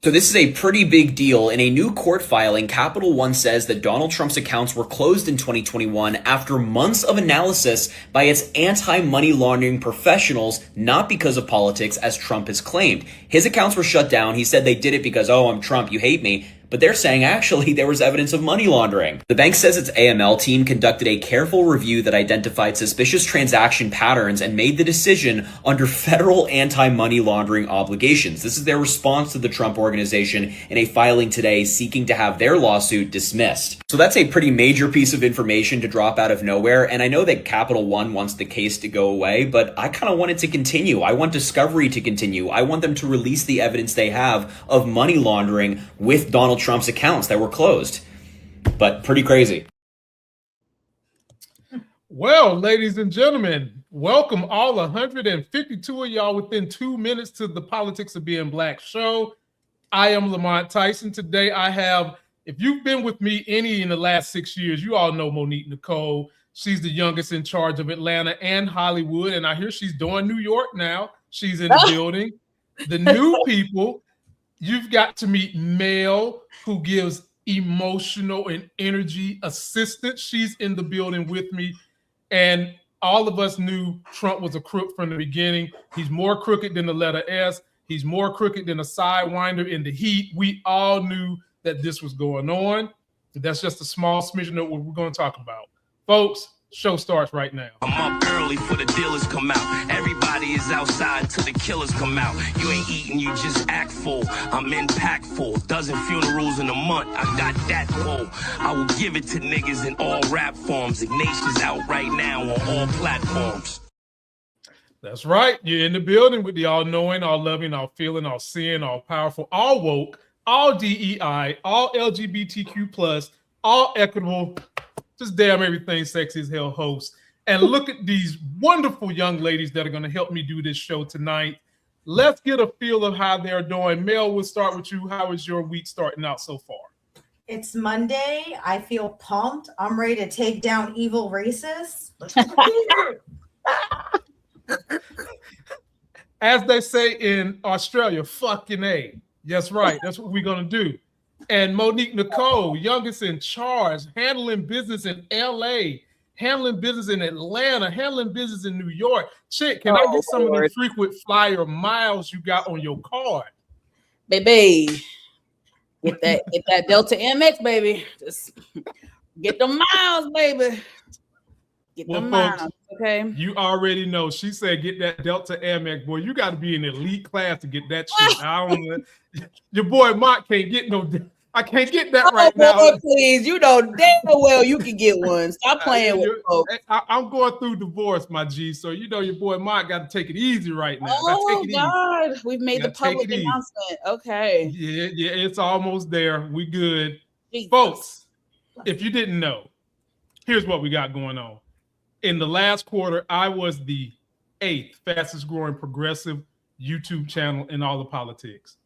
So this is a pretty big deal. In a new court filing, Capital One says that Donald Trump's accounts were closed in 2021 after months of analysis by its anti-money laundering professionals, not because of politics, as Trump has claimed. His accounts were shut down. He said they did it because, oh, I'm Trump, you hate me. But they're saying actually there was evidence of money laundering. The bank says its AML team conducted a careful review that identified suspicious transaction patterns and made the decision under federal anti-money laundering obligations. This is their response to the Trump organization in a filing today seeking to have their lawsuit dismissed. So that's a pretty major piece of information to drop out of nowhere. And I know that Capital One wants the case to go away, but I kind of want it to continue. I want discovery to continue. I want them to release the evidence they have of money laundering with Donald Trump's accounts that were closed. But pretty crazy. Well, ladies and gentlemen, welcome all 152 of y'all within 2 minutes to the Politics of Being Black show. I am Lamont Tyson. Today I have, if you've been with me any in the last 6 years, you all know Monique Nicole. She's the youngest in charge of Atlanta and Hollywood, and I hear she's doing New York now. She's in the building. The new people, you've got to meet Mel, who gives emotional and energy assistance. She's in the building with me. And all of us knew Trump was a crook from the beginning. He's more crooked than the letter S. He's more crooked than a sidewinder in the heat. We all knew that this was going on. That's just a small smidgen of what we're going to talk about. Folks, show starts right now. I'm up early for the dealers come out. Everybody is outside till the killers come out. You ain't eating, you just act full. I'm impactful. Dozen funerals in a month. I got that pull. I will give it to niggas in all rap forms. Ignatius out right now on all platforms. That's right. You're in the building with the all-knowing, all-loving, all-feeling, all-seeing, all-powerful, all-woke, all DEI, all LGBTQ+, all equitable, just damn everything sexy as hell host. And look at these wonderful young ladies that are going to help me do this show tonight. Let's get a feel of how they're doing. Mel, we'll start with you. How is your week starting out so far? It's Monday. I feel pumped. I'm ready to take down evil racists. As they say in Australia, fucking A. That's right. That's what we're going to do. And Monique Nicole, youngest in charge, handling business in LA, handling business in Atlanta, handling business in New York. Chick, can I get some of the frequent flyer miles you got on your card? Baby, get that Delta MX, baby. Just get the miles, baby. Get the miles, folks, okay? You already know. She said, get that Delta MX. Boy, you got to be in elite class to get that shit. I don't know. Your boy Mark can't get no... I can't get that right now. Please, you know damn well you can get one. Stop playing with folks. I'm going through divorce, my G. So you know your boy Mark got to take it easy right now. Oh God, we've made the public announcement. Okay. Yeah, it's almost there. We good, Jesus. Folks. If you didn't know, here's what we got going on. In the last quarter, I was the 8th fastest growing progressive YouTube channel in all of politics.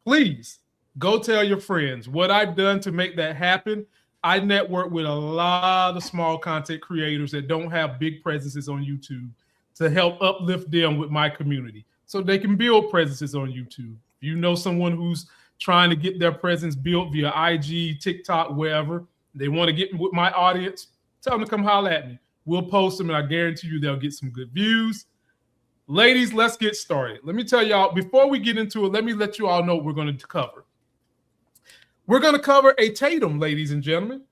Please. Go tell your friends what I've done to make that happen. I network with a lot of small content creators that don't have big presences on YouTube to help uplift them with my community so they can build presences on YouTube. If you know someone who's trying to get their presence built via IG, TikTok, wherever, they want to get with my audience, tell them to come holler at me. We'll post them, and I guarantee you they'll get some good views. Ladies, let's get started. Let me tell y'all, before we get into it, let me let you all know what we're going to cover. We're going to cover a Tatum, ladies and gentlemen.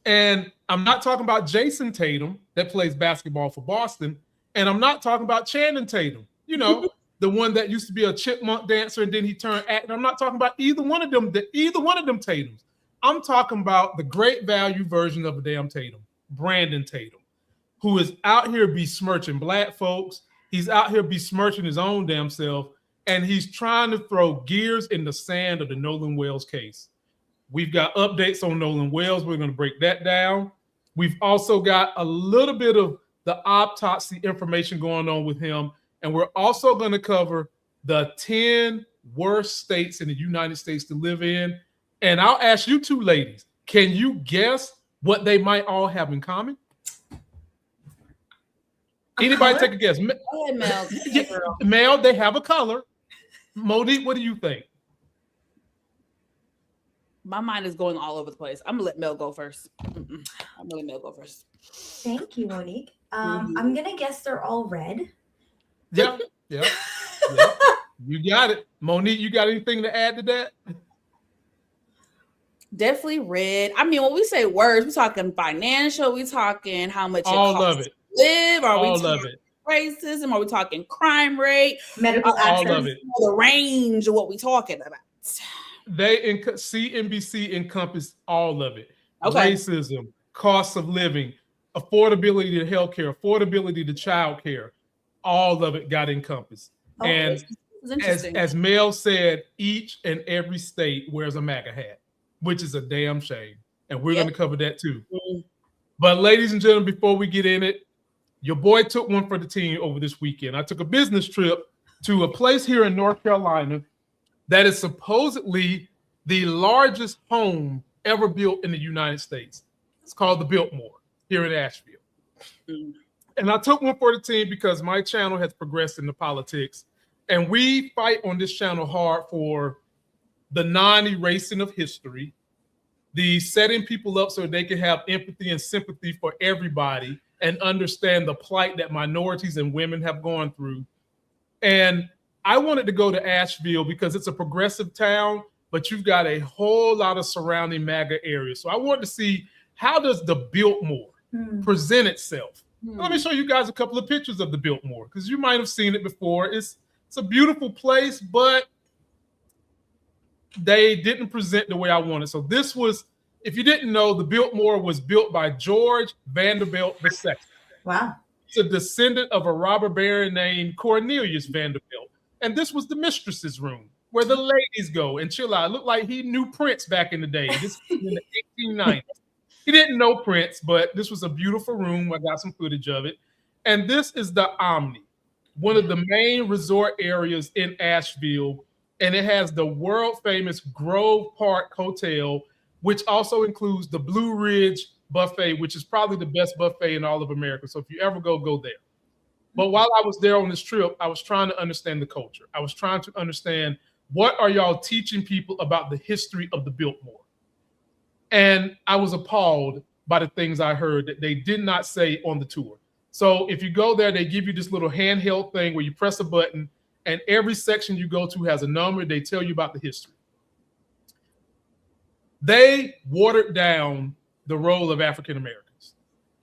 And I'm not talking about Jason Tatum that plays basketball for Boston. And I'm not talking about Channing Tatum, you know, the one that used to be a chipmunk dancer and then he turned actor. I'm not talking about either one of them Tatums. I'm talking about the great value version of a damn Tatum, Brandon Tatum, who is out here besmirching black folks. He's out here besmirching his own damn self. And he's trying to throw gears in the sand of the Nolan Wells case. We've got updates on Nolan Wells. We're going to break that down. We've also got a little bit of the autopsy information going on with him. And we're also going to cover the 10 worst states in the United States to live in. And I'll ask you two ladies, can you guess what they might all have in common? Anybody take a guess? Go ahead, Mel. Mel, they have a color. Monique, what do you think? My mind is going all over the place. I'm gonna let Mel go first. Thank you, Monique. I'm gonna guess they're all red. Yeah. You got it. Monique, you got anything to add to that? Definitely red. I mean, when we say words, we talking financial, we talking how much All it costs of it. to live, are All we talking of it. racism, are we talking crime rate, Medical access. All of it. the range of what we talking about. CNBC encompassed all of it. Okay. Racism, cost of living, affordability to healthcare, affordability to childcare, all of it got encompassed. And as Mel said, each and every state wears a MAGA hat, which is a damn shame. And we're going to cover that too. But ladies and gentlemen, before we get in it, your boy took one for the team over this weekend. I took a business trip to a place here in North Carolina that is supposedly the largest home ever built in the United States. It's called the Biltmore here in Asheville. And I took one for the team because my channel has progressed into politics. And we fight on this channel hard for the non-erasing of history, the setting people up so they can have empathy and sympathy for everybody and understand the plight that minorities and women have gone through. And I wanted to go to Asheville because it's a progressive town, but you've got a whole lot of surrounding MAGA areas. So I wanted to see, how does the Biltmore present itself? Let me show you guys a couple of pictures of the Biltmore because you might have seen it before. It's a beautiful place, but they didn't present the way I wanted. So this was, if you didn't know, the Biltmore was built by George Vanderbilt II. Wow. He's a descendant of a robber baron named Cornelius Vanderbilt. And this was the mistress's room where the ladies go and chill out. It looked like he knew Prince back in the day. This was in the 1890s. He didn't know Prince, but this was a beautiful room. I got some footage of it. And this is the Omni, one of the main resort areas in Asheville. And it has the world famous Grove Park Hotel, which also includes the Blue Ridge Buffet, which is probably the best buffet in all of America. So if you ever go there. But while I was there on this trip, I was trying to understand the culture. I was trying to understand, what are y'all teaching people about the history of the Biltmore? And I was appalled by the things I heard that they did not say on the tour. So if you go there, they give you this little handheld thing where you press a button and every section you go to has a number. They tell you about the history. They watered down the role of African Americans.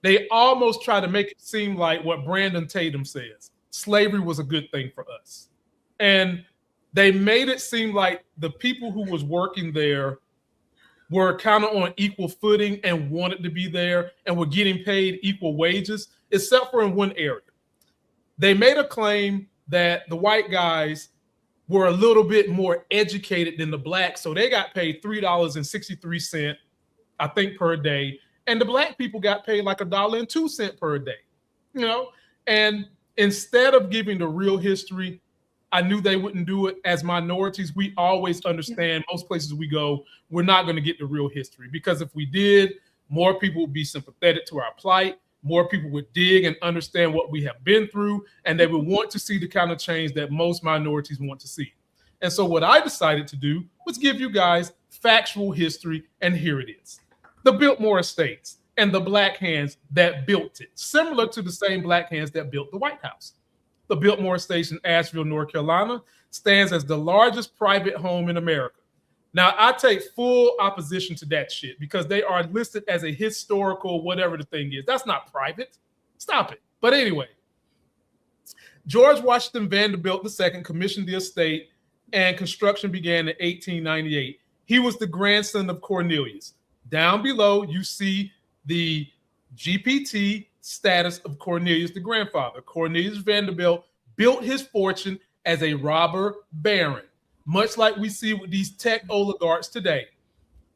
They almost try to make it seem like what Brandon Tatum says, slavery was a good thing for us. And they made it seem like the people who was working there were kind of on equal footing and wanted to be there and were getting paid equal wages, except for in one area. They made a claim that the white guys were a little bit more educated than the blacks, so they got paid $3.63, I think, per day, and the black people got paid like $1.02 per day, you know? And instead of giving the real history, I knew they wouldn't do it. As minorities, we always understand, most places we go, we're not going to get the real history, because if we did, more people would be sympathetic to our plight, more people would dig and understand what we have been through, and they would want to see the kind of change that most minorities want to see. And so what I decided to do was give you guys factual history, and here it is. The Biltmore Estates and the black hands that built it, similar to the same black hands that built the White House. The Biltmore Estates in Asheville, North Carolina, stands as the largest private home in America. Now, I take full opposition to that shit because they are listed as a historical whatever the thing is. That's not private. Stop it. But anyway, George Washington Vanderbilt II commissioned the estate, and construction began in 1898. He was the grandson of Cornelius. Down below, you see the GPT status of Cornelius, the grandfather. Cornelius Vanderbilt built his fortune as a robber baron, much like we see with these tech oligarchs today.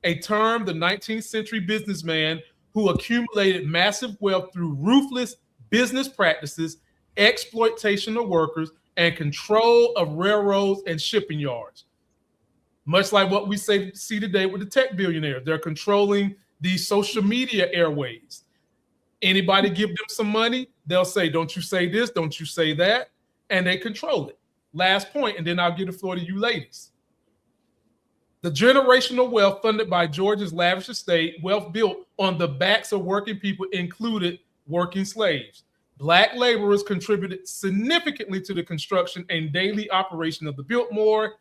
A term the 19th century businessman who accumulated massive wealth through ruthless business practices, exploitation of workers, and control of railroads and shipping yards. Much like what we see today with the tech billionaires. They're controlling the social media airwaves. Anybody give them some money, they'll say, don't you say this, don't you say that, and they control it. Last point, and then I'll give the floor to you ladies. The generational wealth funded by Georgia's lavish estate, wealth built on the backs of working people, included working slaves. Black laborers contributed significantly to the construction and daily operation of the Biltmore.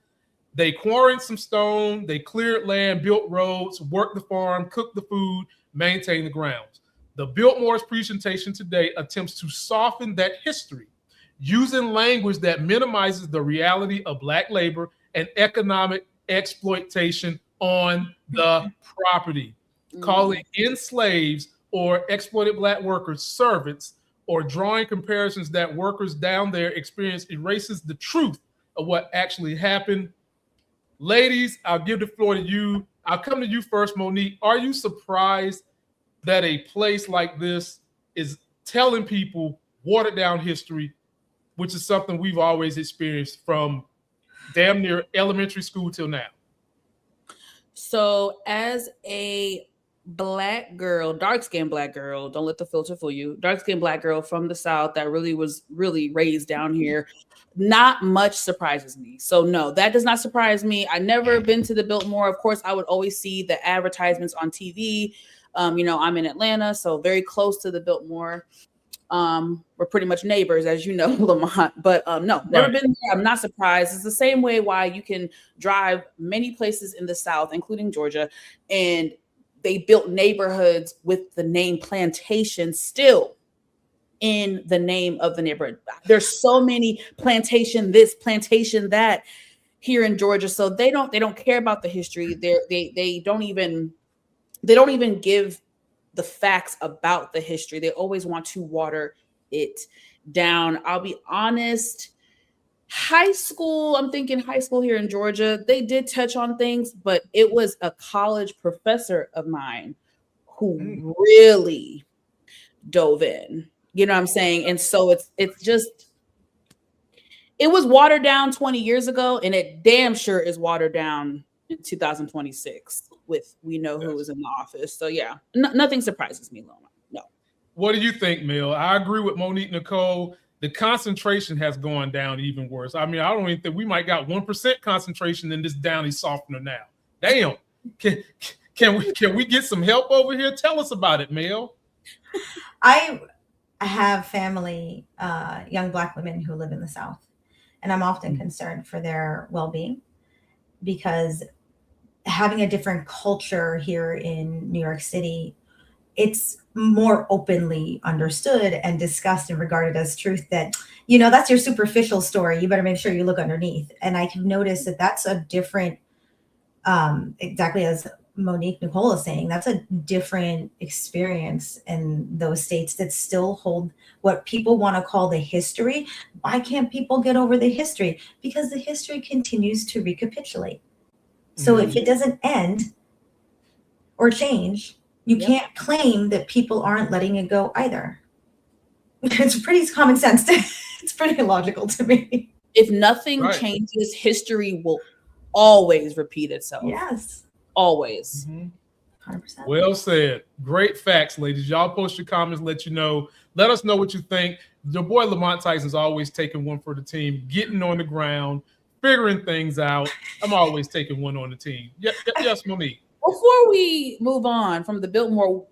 They quarried some stone, they cleared land, built roads, worked the farm, cooked the food, maintained the grounds. The Biltmore's presentation today attempts to soften that history using language that minimizes the reality of Black labor and economic exploitation on the property, calling enslaved or exploited Black workers servants, or drawing comparisons that workers down there experience erases the truth of what actually happened. Ladies, I'll give the floor to you. I'll come to you first, Monique. Are you surprised that a place like this is telling people watered down history, which is something we've always experienced from damn near elementary school till now? So as a Black girl, dark-skinned Black girl, don't let the filter fool you, dark-skinned Black girl from the South that was raised down here, not much surprises me. So no, that does not surprise me. I never been to the Biltmore. Of course, I would always see the advertisements on TV. I'm in Atlanta, so very close to the Biltmore. We're pretty much neighbors, as you know, Lamont. But no, never been there. I'm not surprised. It's the same way why you can drive many places in the South, including Georgia, and they built neighborhoods with the name plantation still in the name of the neighborhood. There's so many plantation this, plantation that here in Georgia. So they don't care about the history. They don't even give the facts about the history. They always want to water it down. I'll be honest. I'm thinking high school here in Georgia, they did touch on things, but it was a college professor of mine who really dove in. You know what I'm saying? And so it's just, it was watered down 20 years ago, and it damn sure is watered down in 2026 with we know who is in the office. So yeah, nothing surprises me, Loma. No. What do you think, Mill? I agree with Monique Nicole. The concentration has gone down even worse. I mean, I don't even think we might got 1% concentration in this Downy softener now. Damn. Can we get some help over here? Tell us about it, Mill. I have family, young Black women who live in the South, and I'm often concerned for their well-being because having a different culture here in New York City, it's more openly understood and discussed and regarded as truth that, that's your superficial story. You better make sure you look underneath. And I can notice that that's a different, exactly as Monique Nicole is saying, that's a different experience in those states that still hold what people want to call the history. Why can't people get over the history? Because the history continues to recapitulate. So if it doesn't end or change, you can't claim that people aren't letting it go either. It's pretty common sense. It's pretty logical to me. If nothing changes, history will always repeat itself. Yes. Always. 100%. Well said. Great facts, ladies. Y'all post your comments, let us know what you think. Your boy Lamont Tyson's always taking one for the team, getting on the ground, figuring things out. I'm always taking one on the team. Yes, Monique. Before we move on from the Biltmore,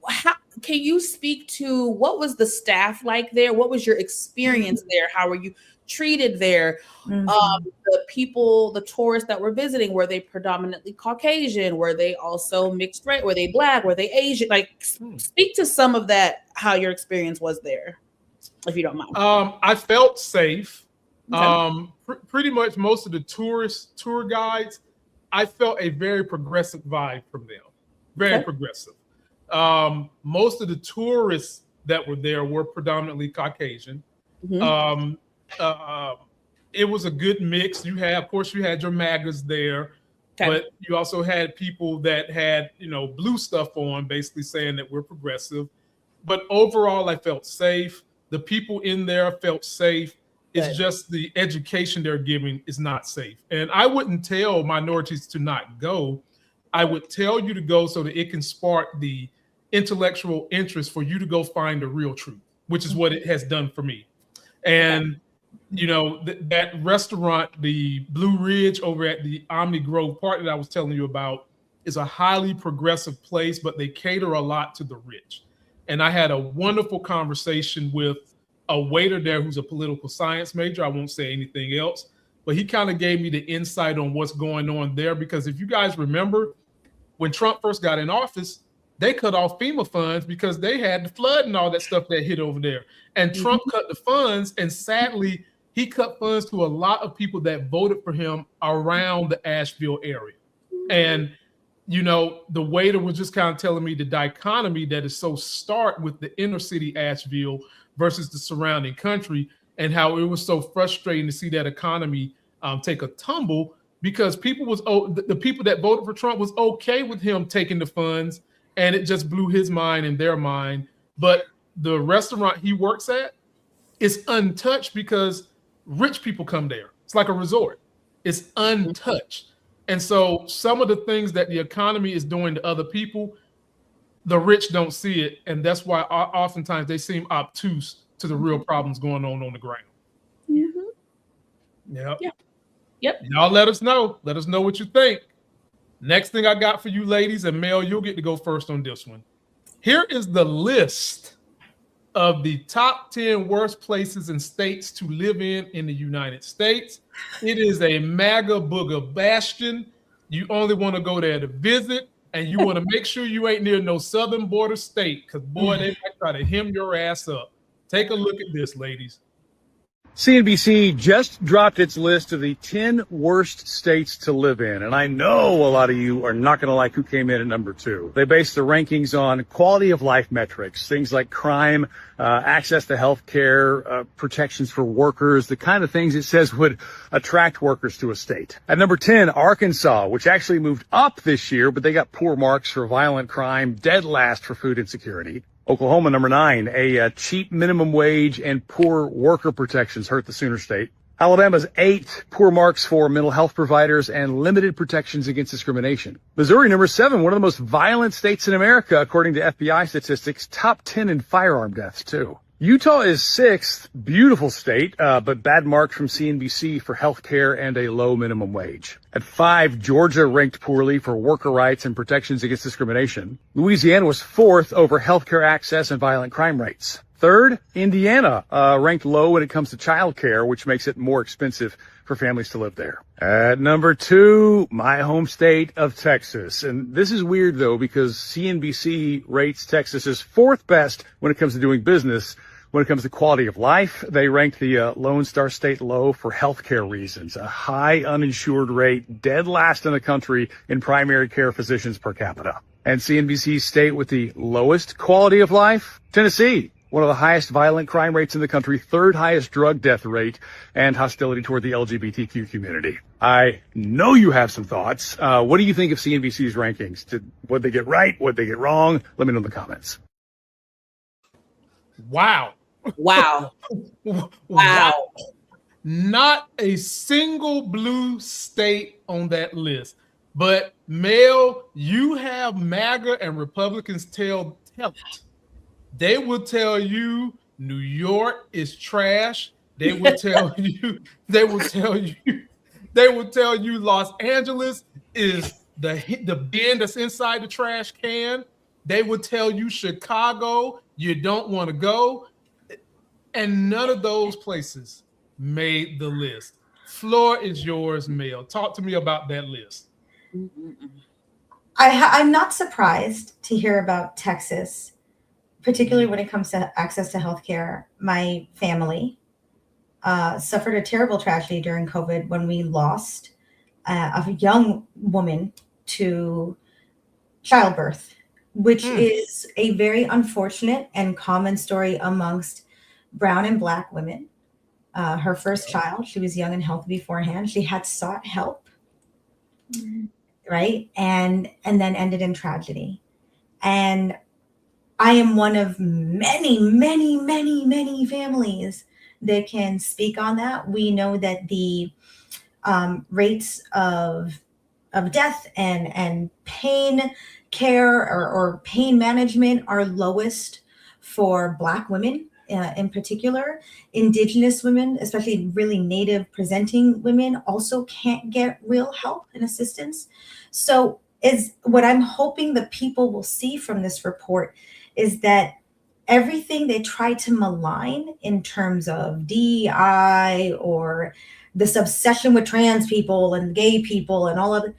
can you speak to what was the staff like there? What was your experience there? How were you treated there? The people, the tourists that were visiting, were they predominantly Caucasian? Were they also mixed race? Were they Black? Were they Asian? Speak to some of that, how your experience was there, if you don't mind. I felt safe. Pretty much most of the tour guides, I felt a very progressive vibe from them. Very progressive. Most of the tourists that were there were predominantly Caucasian. It was a good mix. Of course, you had your MAGAs there, but you also had people that had, blue stuff on, basically saying that we're progressive. But overall, I felt safe. The people in there felt safe. It's just the education they're giving is not safe. And I wouldn't tell minorities to not go. I would tell you to go so that it can spark the intellectual interest for you to go find the real truth, which is what it has done for me. And that restaurant, the Blue Ridge over at the Omni Grove Park that I was telling you about, is a highly progressive place, but they cater a lot to the rich. And I had a wonderful conversation with a waiter there who's a political science major. I won't say anything else, but he kind of gave me the insight on what's going on there. Because if you guys remember, when Trump first got in office, they cut off FEMA funds because they had the flood and all that stuff that hit over there. And Trump cut the funds, and sadly, he cut funds to a lot of people that voted for him around the Asheville area. And, the waiter was just kind of telling me the dichotomy that is so stark with the inner city Asheville versus the surrounding country, and how it was so frustrating to see that economy take a tumble because the people that voted for Trump was okay with him taking the funds, and it just blew his mind and their mind. But the restaurant he works at is untouched because rich people come there. It's like a resort. It's untouched. And so some of the things that the economy is doing to other people, the rich don't see it. And that's why oftentimes they seem obtuse to the real problems going on the ground. Yep. Y'all let us know. Let us know what you think. Next thing I got for you ladies, and Mel, you'll get to go first on this one. Here is the list of the top 10 worst places and states to live in the United States. It is a MAGA booger bastion. You only want to go there to visit, and you want to make sure you ain't near no southern border state, because boy, they might try to hem your ass up. Take a look at this, ladies. CNBC just dropped its list of the 10 worst states to live in. And I know a lot of you are not going to like who came in at number 2. They based the rankings on quality of life metrics, things like crime, access to health care, protections for workers, the kind of things it says would attract workers to a state. At number 10, Arkansas, which actually moved up this year, but they got poor marks for violent crime, dead last for food insecurity. Oklahoma, number 9, a cheap minimum wage and poor worker protections hurt the Sooner State. Alabama's 8, poor marks for mental health providers and limited protections against discrimination. Missouri, number 7, one of the most violent states in America, according to FBI statistics, top 10 in firearm deaths, too. Utah is 6th, beautiful state, but bad marks from CNBC for health care and a low minimum wage. At 5, Georgia ranked poorly for worker rights and protections against discrimination. Louisiana was 4th over healthcare access and violent crime rates. 3rd, Indiana, ranked low when it comes to child care, which makes it more expensive for families to live there. At number 2, my home state of Texas. And this is weird, though, because CNBC rates Texas as 4th best when it comes to doing business. When it comes to quality of life, they ranked the Lone Star State low for healthcare reasons. A high uninsured rate, dead last in the country in primary care physicians per capita. And CNBC's state with the lowest quality of life, Tennessee. One of the highest violent crime rates in the country, 3rd highest drug death rate, and hostility toward the LGBTQ community. I know you have some thoughts. What do you think of CNBC's rankings? What'd they get right? What'd they get wrong? Let me know in the comments. Wow. Wow. Wow. Not a single blue state on that list. But, Mel, you have MAGA and Republicans tell it. They will tell you New York is trash. They will tell you Los Angeles is the bin that's inside the trash can. They will tell you Chicago, you don't want to go. And none of those places made the list. Floor is yours, Mel. Talk to me about that list. I'm not surprised to hear about Texas, particularly when it comes to access to healthcare. My family suffered a terrible tragedy during COVID when we lost a young woman to childbirth, which is a very unfortunate and common story amongst brown and Black women. Her first child, she was young and healthy beforehand. She had sought help, right? And then ended in tragedy. And I am one of many, many, many, many families that can speak on that. We know that the rates of death and pain care or pain management are lowest for Black women in particular, Indigenous women, especially really Native presenting women, also can't get real help and assistance. So is what I'm hoping the people will see from this report is that everything they try to malign in terms of DEI or this obsession with trans people and gay people and all of it,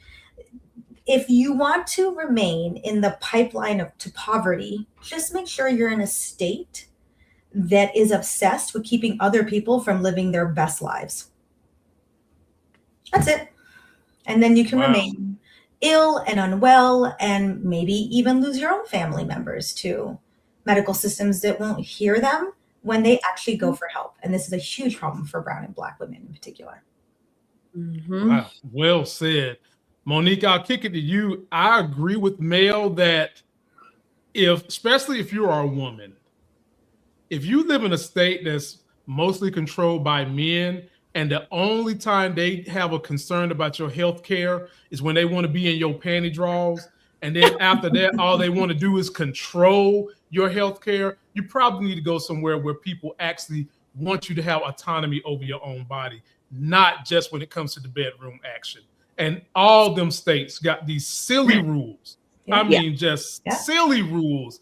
if you want to remain in the pipeline to poverty, just make sure you're in a state that is obsessed with keeping other people from living their best lives. That's it. And then you can remain ill and unwell and maybe even lose your own family members to medical systems that won't hear them when they actually go for help. And this is a huge problem for brown and black women in particular. Mm-hmm. Wow, well said. Monique, I'll kick it to you. I agree with Mel that especially if you are a woman, if you live in a state that's mostly controlled by men and the only time they have a concern about your health care is when they want to be in your panty drawers, and then after that, all they want to do is control your health care, you probably need to go somewhere where people actually want you to have autonomy over your own body, not just when it comes to the bedroom action. And all them states got these silly rules. I mean, just silly rules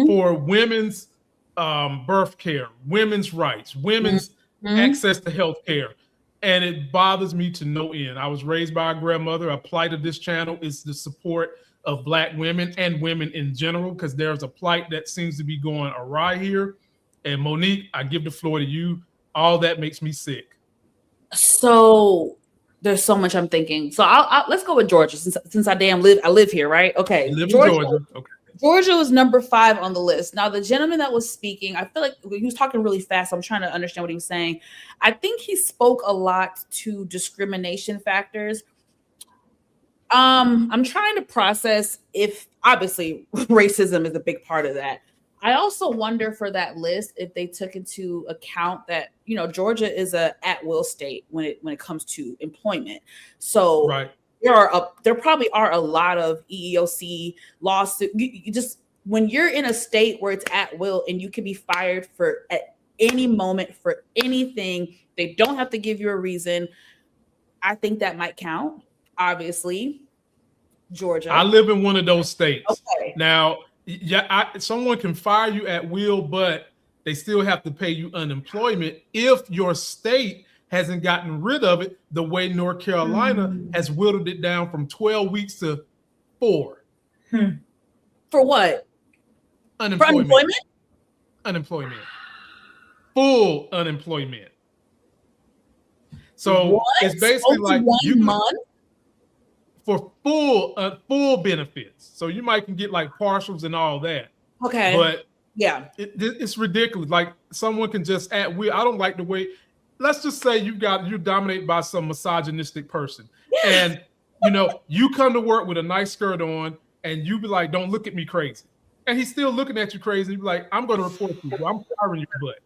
for women's birth care, women's rights, women's access to health care. And it bothers me to no end. I was raised by a grandmother. A plight of this channel is the support of Black women and women in general, because there's a plight that seems to be going awry here. And Monique, I give the floor to you. All that makes me sick. So there's so much I'm thinking. So I'll let's go with Georgia since I live here, right? Okay. You live in Georgia. Okay. Georgia was number 5 on the list. Now, the gentleman that was speaking, I feel like he was talking really fast. So I'm trying to understand what he was saying. I think he spoke a lot to discrimination factors. I'm trying to process if obviously racism is a big part of that. I also wonder for that list if they took into account that, you know, Georgia is a at-will state when it comes to employment. So there probably are a lot of EEOC lawsuits. You just when you're in a state where it's at will and you can be fired for at any moment for anything, they don't have to give you a reason. I think that might count. Obviously, Georgia. I live in one of those states. Okay. Now, someone can fire you at will, but they still have to pay you unemployment if your state hasn't gotten rid of it the way North Carolina has whittled it down from 12 weeks to 4. For what? Unemployment. For unemployment? Unemployment. Full unemployment. So it's basically like you month for full benefits. So you might can get like partials and all that. Okay. But yeah, it's ridiculous. Like someone can just at will. I don't like the way. Let's just say you're dominated by some misogynistic person, and you come to work with a nice skirt on, and you be like, "Don't look at me crazy," and he's still looking at you crazy. You be like, "I'm going to report you. I'm firing your butt."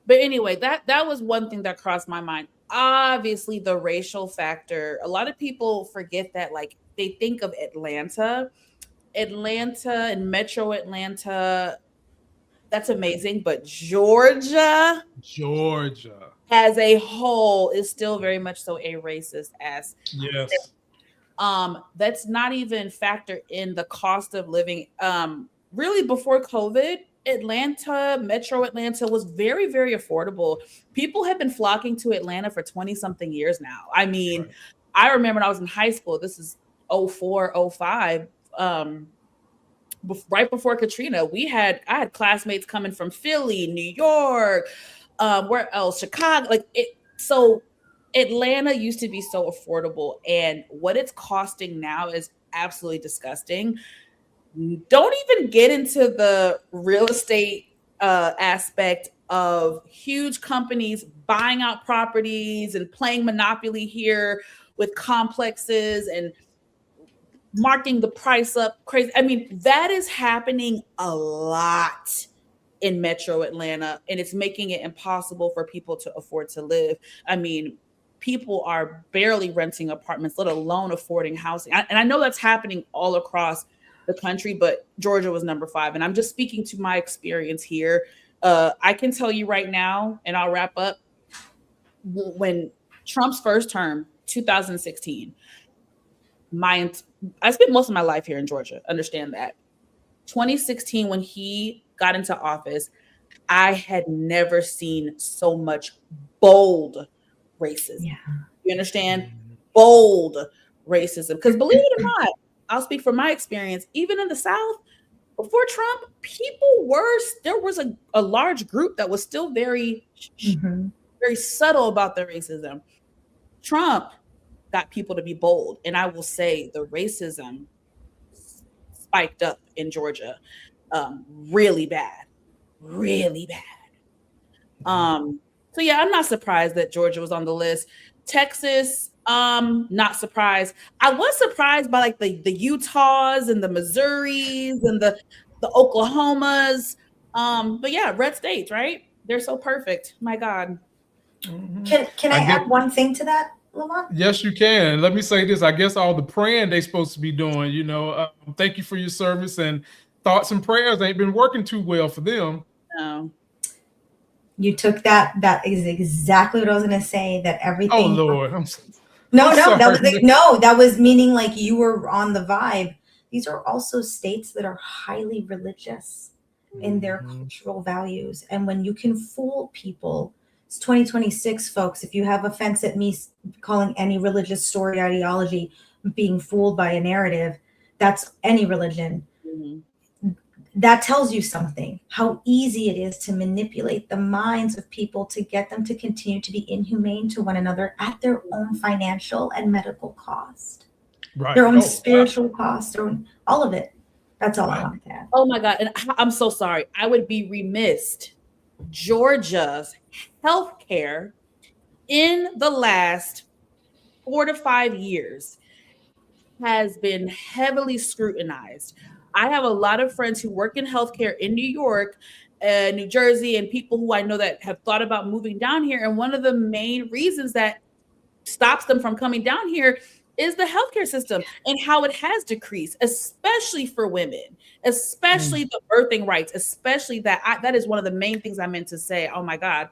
But anyway, that was one thing that crossed my mind. Obviously, the racial factor. A lot of people forget that. Like they think of Atlanta and Metro Atlanta. That's amazing, but Georgia as a whole is still very much so a racist ass. Yes. That's not even factor in the cost of living. Really before COVID, Metro Atlanta was very, very affordable. People have been flocking to Atlanta for 20 something years now. I mean, I remember when I was in high school, this is 04, 05, right before Katrina, I had classmates coming from Philly, New York, where else? Chicago. So Atlanta used to be so affordable, and what it's costing now is absolutely disgusting. Don't even get into the real estate aspect of huge companies buying out properties and playing monopoly here with complexes and marking the price up crazy. I mean, that is happening a lot in Metro Atlanta, and it's making it impossible for people to afford to live. I mean, people are barely renting apartments, let alone affording housing. And I know that's happening all across the country, but Georgia was number 5. And I'm just speaking to my experience here. I can tell you right now, and I'll wrap up. When Trump's first term, 2016, I spent most of my life here in Georgia. Understand that. 2016, when he got into office, I had never seen so much bold racism. Yeah. You understand? Bold racism. Because believe it or not, I'll speak from my experience, even in the South, before Trump, there was a large group that was still very, very subtle about their racism. Trump got people to be bold. And I will say the racism spiked up in Georgia really bad. Really bad. So yeah, I'm not surprised that Georgia was on the list. Texas, not surprised. I was surprised by like the Utahs and the Missouris and the Oklahomas. But yeah, red states, right? They're so perfect. My God. Can I add one thing to that, Lamont? Yes, you can. Let me say this. I guess all the praying they're supposed to be doing, thank you for your service, and thoughts and prayers ain't been working too well for them. No. You took that. That is exactly what I was going to say. That everything. Oh Lord, that was meaning like you were on the vibe. These are also states that are highly religious in their cultural values, and when you can fool people, it's 2026, folks. If you have offense at me calling any religious story ideology being fooled by a narrative, that's any religion. That tells you something, how easy it is to manipulate the minds of people to get them to continue to be inhumane to one another at their own financial and medical cost, their own spiritual cost, all of it. That's all I want to add. Oh my God. And I'm so sorry. I would be remiss. Georgia's healthcare in the last 4 to 5 years has been heavily scrutinized. I have a lot of friends who work in healthcare in New York, New Jersey, and people who I know that have thought about moving down here. And one of the main reasons that stops them from coming down here is the healthcare system and how it has decreased, especially for women, especially the birthing rights, especially that is one of the main things I meant to say. Oh my God,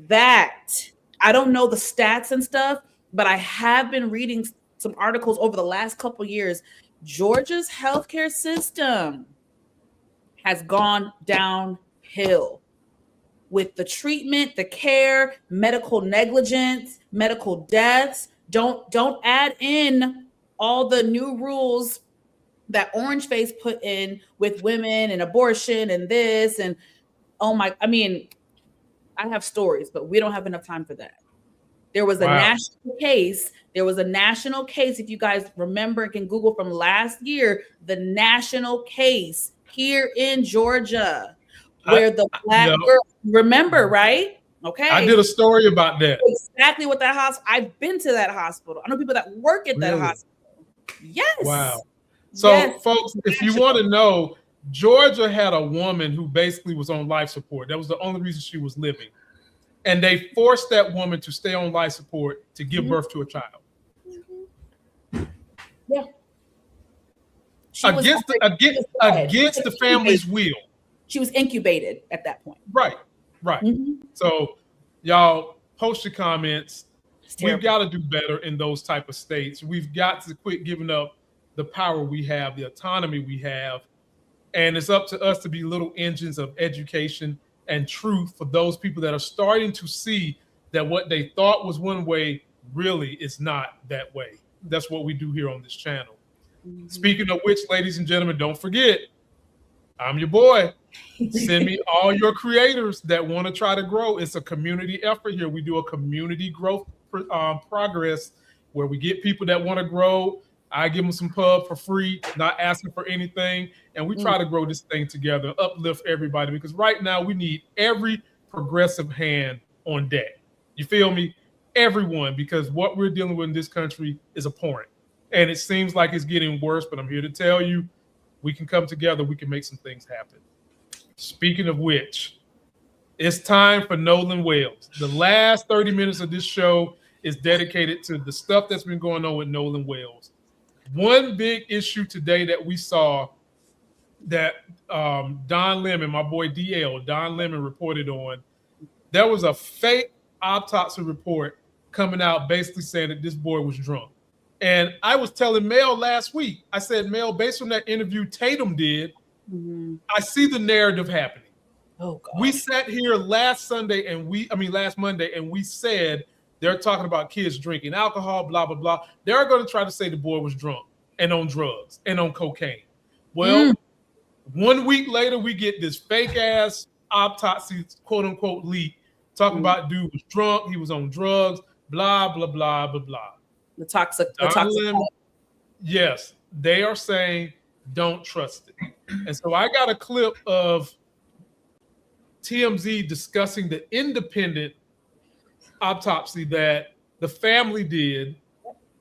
that I don't know the stats and stuff, but I have been reading some articles over the last couple years. Georgia's healthcare system has gone downhill with the treatment, the care, medical negligence, medical deaths. Don't add in all the new rules that Orange Face put in with women and abortion and this and I have stories, but we don't have enough time for that. There was a national case. If you guys remember and can Google from last year, the national case here in Georgia where the black girl, remember, right? Okay. I did a story about that. Exactly what that hospital. I've been to that hospital. I know people that work at that hospital. Yes. Wow. So folks, if you want to know, Georgia had a woman who basically was on life support. That was the only reason she was living. And they forced that woman to stay on life support to give birth to a child. Yeah. Against the family's will. She was incubated at that point. Right. So y'all post your comments. We've got to do better in those type of states. We've got to quit giving up the power we have, the autonomy we have. And it's up to us to be little engines of education and truth for those people that are starting to see that what they thought was one way really is not that way. That's what we do here on this channel. Speaking of which, ladies and gentlemen, don't forget, I'm your boy. Send me all your creators that want to try to grow. It's a community effort here. We do a community growth progress where we get people that want to grow. I give them some pub for free, not asking for anything. And we try to grow this thing together, uplift everybody, because right now we need every progressive hand on deck. You feel me? Everyone, because what we're dealing with in this country is abhorrent. And it seems like it's getting worse, but I'm here to tell you, we can come together. We can make some things happen. Speaking of which, it's time for Nolan Wales. The last 30 minutes of this show is dedicated to the stuff that's been going on with Nolan Wales. One big issue today that we saw that Don Lemon, my boy Don Lemon reported on. There was a fake autopsy report coming out basically saying that this boy was drunk. And I was telling Mel last week, I said, Mel, based on that interview Tatum did, I see the narrative happening. Oh, God. We sat here last Monday, and we said they're talking about kids drinking alcohol, blah, blah, blah. They're going to try to say the boy was drunk and on drugs and on cocaine. Well, 1 week later, we get this fake ass autopsy, quote unquote, leak talking about dude was drunk, he was on drugs, blah, blah, blah, blah, blah. The toxicology. Yes, they are saying don't trust it. And so I got a clip of TMZ discussing the independent autopsy that the family did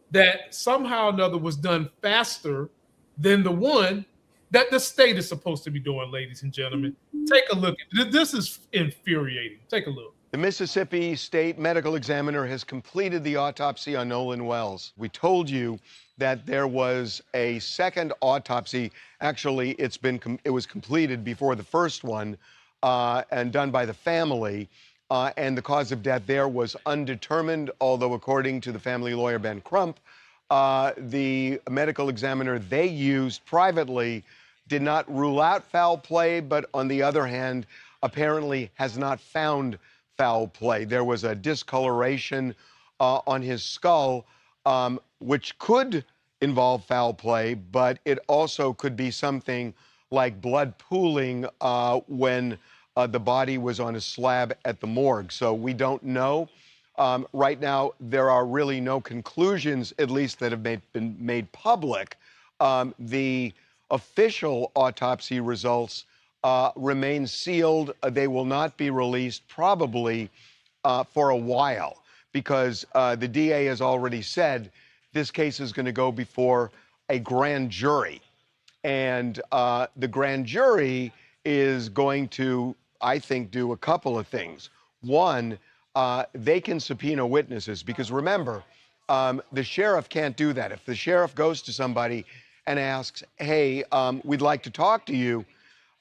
that somehow or another was done faster than the one that the state is supposed to be doing, ladies and gentlemen. Take a look. This is infuriating. Take a look. The Mississippi State Medical Examiner has completed the autopsy on Nolan Wells. We told you that there was a second autopsy. Actually, it was completed before the first one and done by the family. And the cause of death there was undetermined, although according to the family lawyer, Ben Crump, the medical examiner they used privately did not rule out foul play, but on the other hand, apparently has not found foul play. There was a discoloration on his skull, which could involve foul play, but it also could be something like blood pooling when the body was on a slab at the morgue. So we don't know. Right now, there are really no conclusions, at least that have been made public. The official autopsy results remain sealed. They will not be released probably for a while because the DA has already said this case is going to go before a grand jury. And the grand jury is going to, I think, do a couple of things. One, they can subpoena witnesses because remember, the sheriff can't do that. If the sheriff goes to somebody and asks, hey, we'd like to talk to you,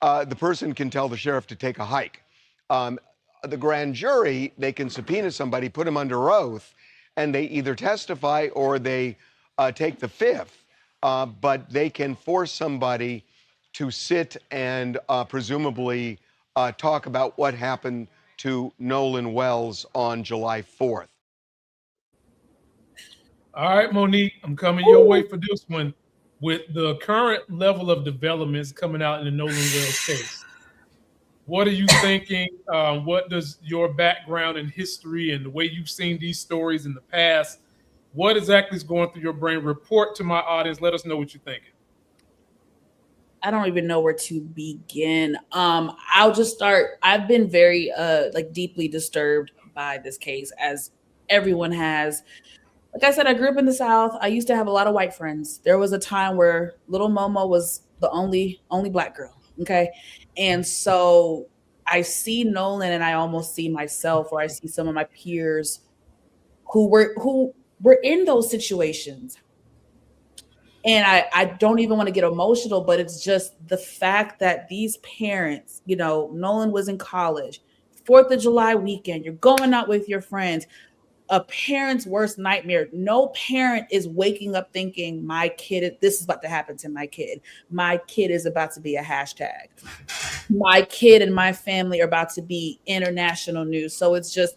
the person can tell the sheriff to take a hike. The grand jury, they can subpoena somebody, put them under oath, and they either testify or they take the fifth. But they can force somebody to sit and presumably talk about what happened to Nolan Wells on July 4th. All right, Monique, I'm coming your way for this one. With the current level of developments coming out in the Nolan Wells case, what are you thinking? What does your background and history and the way you've seen these stories in the past, what exactly is going through your brain? Report to my audience. Let us know what you're thinking. I don't even know where to begin. I'll just start. I've been very deeply disturbed by this case, as everyone has. Like I said, I grew up in the South. I used to have a lot of white friends. There was a time where little Momo was the only black girl. Okay. And so I see Nolan and I almost see myself, or I see some of my peers who were in those situations. And I don't even want to get emotional, but it's just the fact that these parents, Nolan was in college, 4th of July weekend, you're going out with your friends. A parent's worst nightmare. No parent is waking up thinking, this is about to happen to my kid. My kid is about to be a hashtag. My kid and my family are about to be international news. So it's just,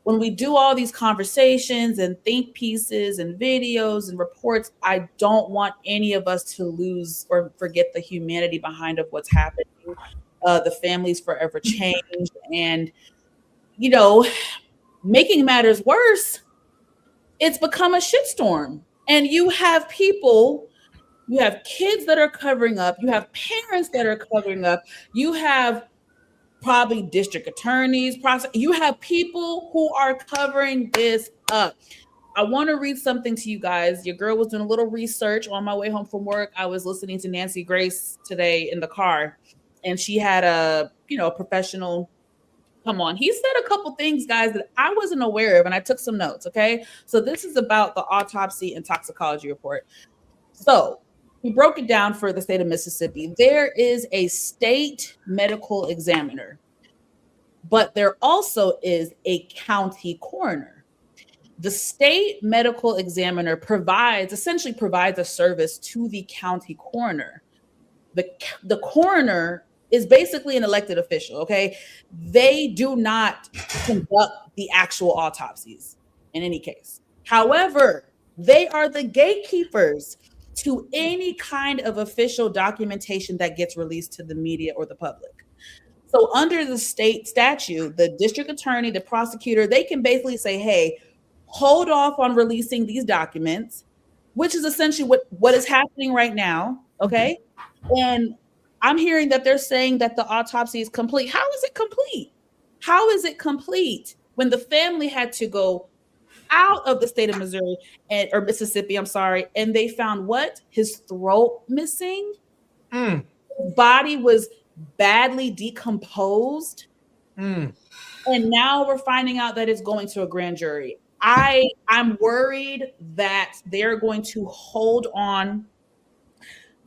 when we do all these conversations and think pieces and videos and reports, I don't want any of us to lose or forget the humanity behind of what's happening. The family's forever changed. And, making matters worse, it's become a shitstorm. And you have kids that are covering up. You have parents that are covering up. You have probably district attorneys, you have people who are covering this up. I want to read something to you guys. Your girl was doing a little research on my way home from work. I was listening to Nancy Grace today in the car, and she had a professional come on. He said a couple things, guys, that I wasn't aware of, and I took some notes, okay? So this is about the autopsy and toxicology report. So he broke it down for the state of Mississippi. There is a state medical examiner, but there also is a county coroner. The state medical examiner essentially provides a service to the county coroner. The coroner is basically an elected official, okay? They do not conduct the actual autopsies in any case. However, they are the gatekeepers to any kind of official documentation that gets released to the media or the public. So under the state statute, the district attorney, the prosecutor, they can basically say, hey, hold off on releasing these documents, which is essentially what is happening right now, okay? And I'm hearing that they're saying that the autopsy is complete. How is it complete? How is it complete when the family had to go out of the state of Missouri or Mississippi, I'm sorry, and they found what? His throat missing. His body was badly decomposed. And now we're finding out that it's going to a grand jury. I'm worried that they're going to hold on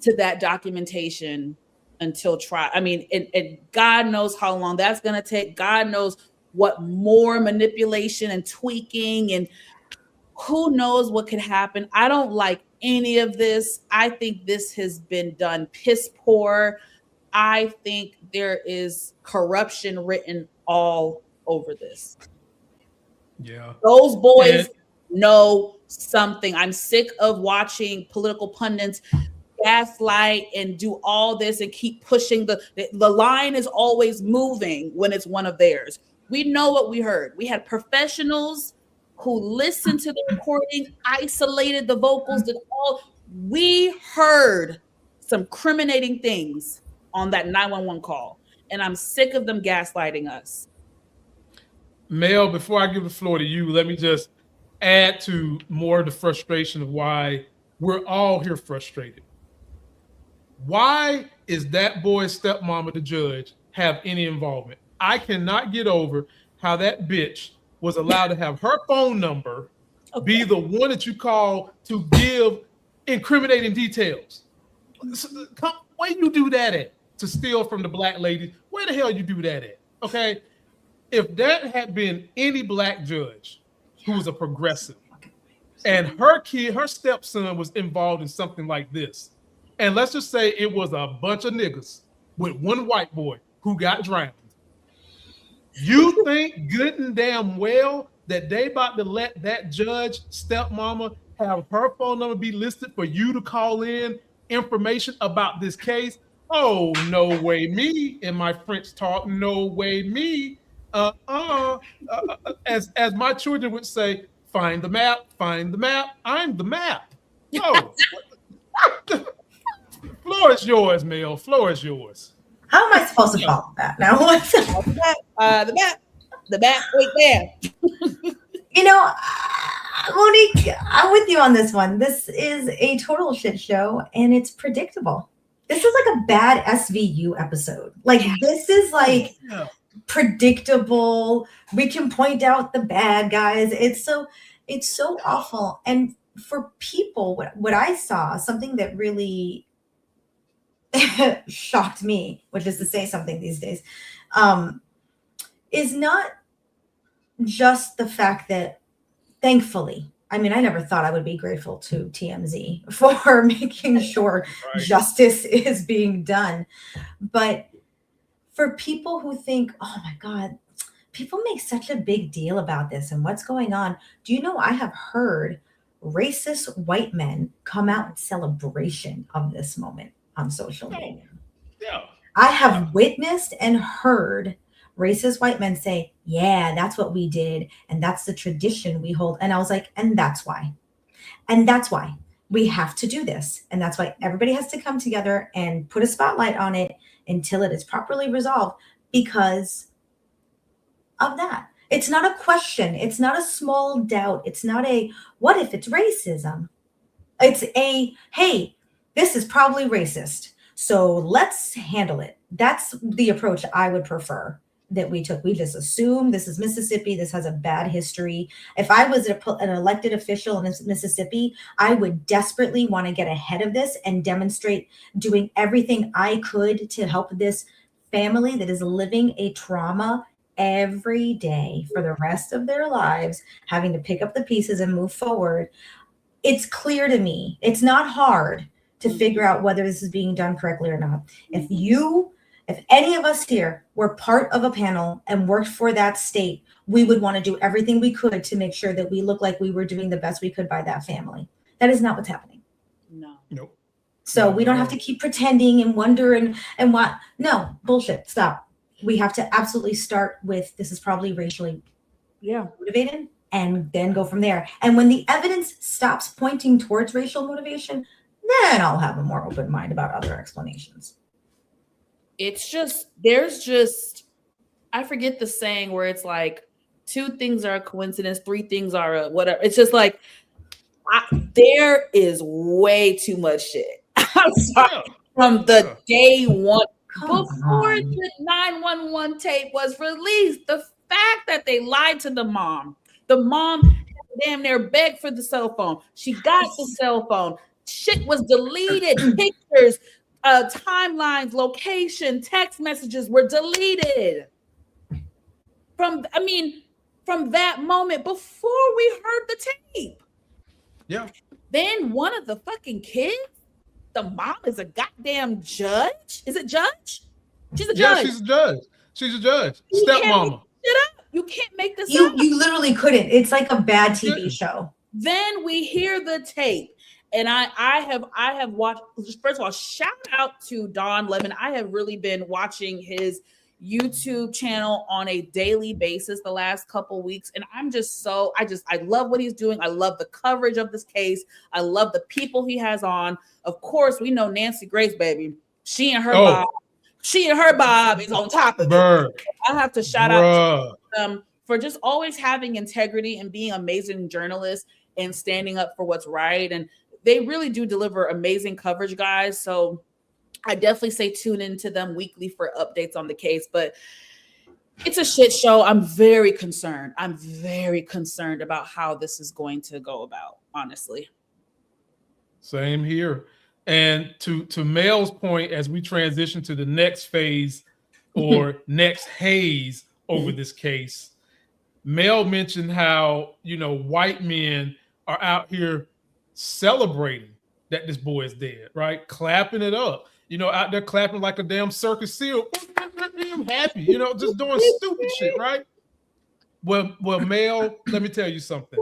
to that documentation until trial. I mean, and God knows how long that's going to take. God knows what more manipulation and tweaking, and who knows what could happen. I don't like any of this. I think this has been done piss poor. I think there is corruption written all over this. Yeah. Those boys know something. I'm sick of watching political pundits gaslight and do all this and keep pushing the line is always moving when it's one of theirs. We know what we heard. We had professionals who listened to the recording, isolated the vocals, did all. We heard some criminating things on that 911 call, and I'm sick of them gaslighting us. Mel, before I give the floor to you, let me just add to more of the frustration of why we're all here frustrated. Why is that boy's stepmama, the judge, have any involvement? I cannot get over how that bitch was allowed to have her phone number be the one that you call to give incriminating details. Where you do that at? To steal from the black lady? Where the hell you do that at? Okay? If that had been any black judge who was a progressive and her stepson was involved in something like this, and let's just say it was a bunch of niggas with one white boy who got drowned, you think good and damn well that they about to let that judge stepmama have her phone number be listed for you to call in information about this case? Oh, no way me. In my French talk, no way me. As my children would say, find the map, I'm the map. No. Floor is yours, Mel. Floor is yours. How am I supposed to follow that now? What's the map right there. You know, Monique, I'm with you on this one. This is a total shit show, and it's predictable. This is like a bad SVU episode. Like, this is like predictable. We can point out the bad guys. It's so awful. And for people, what I saw, something that really shocked me, which is to say something these days, is not just the fact that, thankfully, I mean, I never thought I would be grateful to TMZ for making sure justice is being done. But for people who think, oh my God, people make such a big deal about this and what's going on. Do you know, I have heard racist white men come out in celebration of this moment on social media. Yeah. I have witnessed and heard racist white men say, yeah, that's what we did. And that's the tradition we hold. And I was like, and that's why. And that's why we have to do this. And that's why everybody has to come together and put a spotlight on it until it is properly resolved, because of that. It's not a question. It's not a small doubt. It's not a, what if it's racism? It's a, hey, this is probably racist, so let's handle it. That's the approach I would prefer that we took. We just assumed this is Mississippi. This has a bad history. If I was an elected official in Mississippi, I would desperately want to get ahead of this and demonstrate doing everything I could to help this family that is living a trauma every day for the rest of their lives, having to pick up the pieces and move forward. It's clear to me. It's not hard to figure out whether this is being done correctly or not. If any of us here were part of a panel and worked for that state, we would want to do everything we could to make sure that we look like we were doing the best we could by that family. That is not what's happening. No. Nope. So we don't have to keep pretending and wonder and what. No, bullshit. Stop. We have to absolutely start with this is probably racially motivated and then go from there. And when the evidence stops pointing towards racial motivation, then I'll have a more open mind about other explanations. It's just, I forget the saying where it's like 2 things are a coincidence, 3 things are a whatever. It's just like, there is way too much shit. I'm sorry. From the day one, before the 911 tape was released, the fact that they lied to the mom damn near begged for the cell phone. She got the cell phone. Shit was deleted. Pictures, timelines, location, text messages were deleted. From that moment before we heard the tape. Yeah. Then one of the fucking kids, the mom is a goddamn judge. Is it judge? She's a judge. Yeah, she's a judge. Stepmama. You can't make this up. You literally couldn't. It's like a bad TV show. Then we hear the tape. And I have watched, first of all, shout out to Don Lemon. I have really been watching his YouTube channel on a daily basis the last couple weeks. And I'm just I love what he's doing. I love the coverage of this case. I love the people he has on. Of course, we know Nancy Grace, baby. She and her Bob is on top of it. I have to shout out to them for just always having integrity and being amazing journalists and standing up for what's right. And they really do deliver amazing coverage, guys. So I definitely say tune into them weekly for updates on the case, but it's a shit show. I'm very concerned. I'm very concerned about how this is going to go about, honestly. Same here. And to Mel's point, as we transition to the next phase or next haze over this case, Mel mentioned how, white men are out here celebrating that this boy is dead, right? Clapping it up, out there clapping like a damn circus seal. I'm happy, just doing stupid shit, right? Well, Mel, let me tell you something.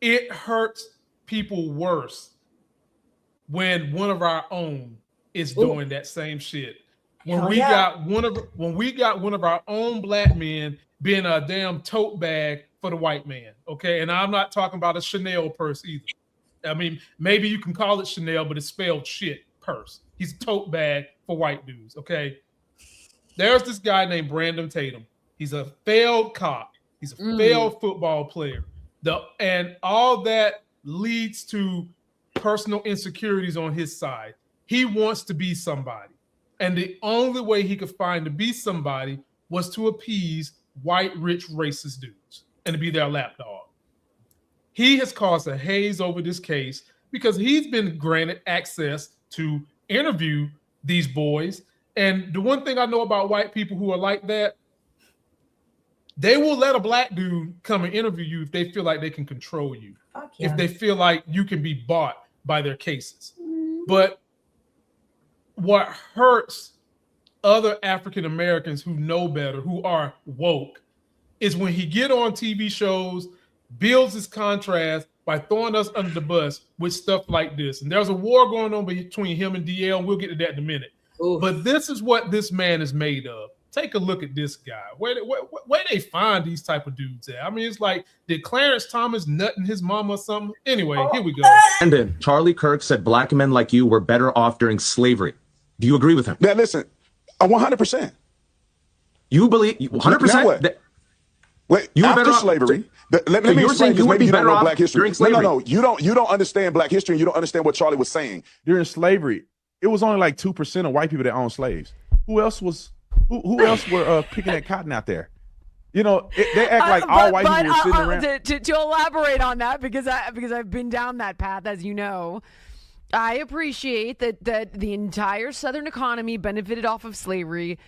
It hurts people worse when one of our own is doing that same shit. When we got one of our own black men being a damn tote bag for the white man, okay? And I'm not talking about a Chanel purse either. I mean, maybe you can call it Chanel, but it's spelled shit purse. He's a tote bag for white dudes, okay? There's this guy named Brandon Tatum. He's a failed cop. He's a failed football player. And all that leads to personal insecurities on his side. He wants to be somebody. And the only way he could find to be somebody was to appease white, rich, racist dudes and to be their lapdog. He has caused a haze over this case because he's been granted access to interview these boys. And the one thing I know about white people who are like that, they will let a black dude come and interview you if they feel like they can control you. If they feel like you can be bought by their cases. But what hurts other African Americans who know better, who are woke, is when he get on TV shows, builds his contrast by throwing us under the bus with stuff like this. And there's a war going on between him and DL, and we'll get to that in a minute. Oof. But this is what this man is made of. Take a look at this guy. Where they find these type of dudes at? I mean, it's like, did Clarence Thomas nutting his mama or something? Anyway, here we go. Brandon, Charlie Kirk said black men like you were better off during slavery. Do you agree with him? Now, listen, 100%. You believe 100%? Wait, you after slavery. Let me explain, because maybe you don't know black history. No. You don't understand black history, and you don't understand what Charlie was saying. During slavery, it was only like 2% of white people that owned slaves. Who else was Who else were picking that cotton out there? You know, they act like all white people were sitting around. To elaborate on that, because I've been down that path, as you know, I appreciate that the entire Southern economy benefited off of slavery,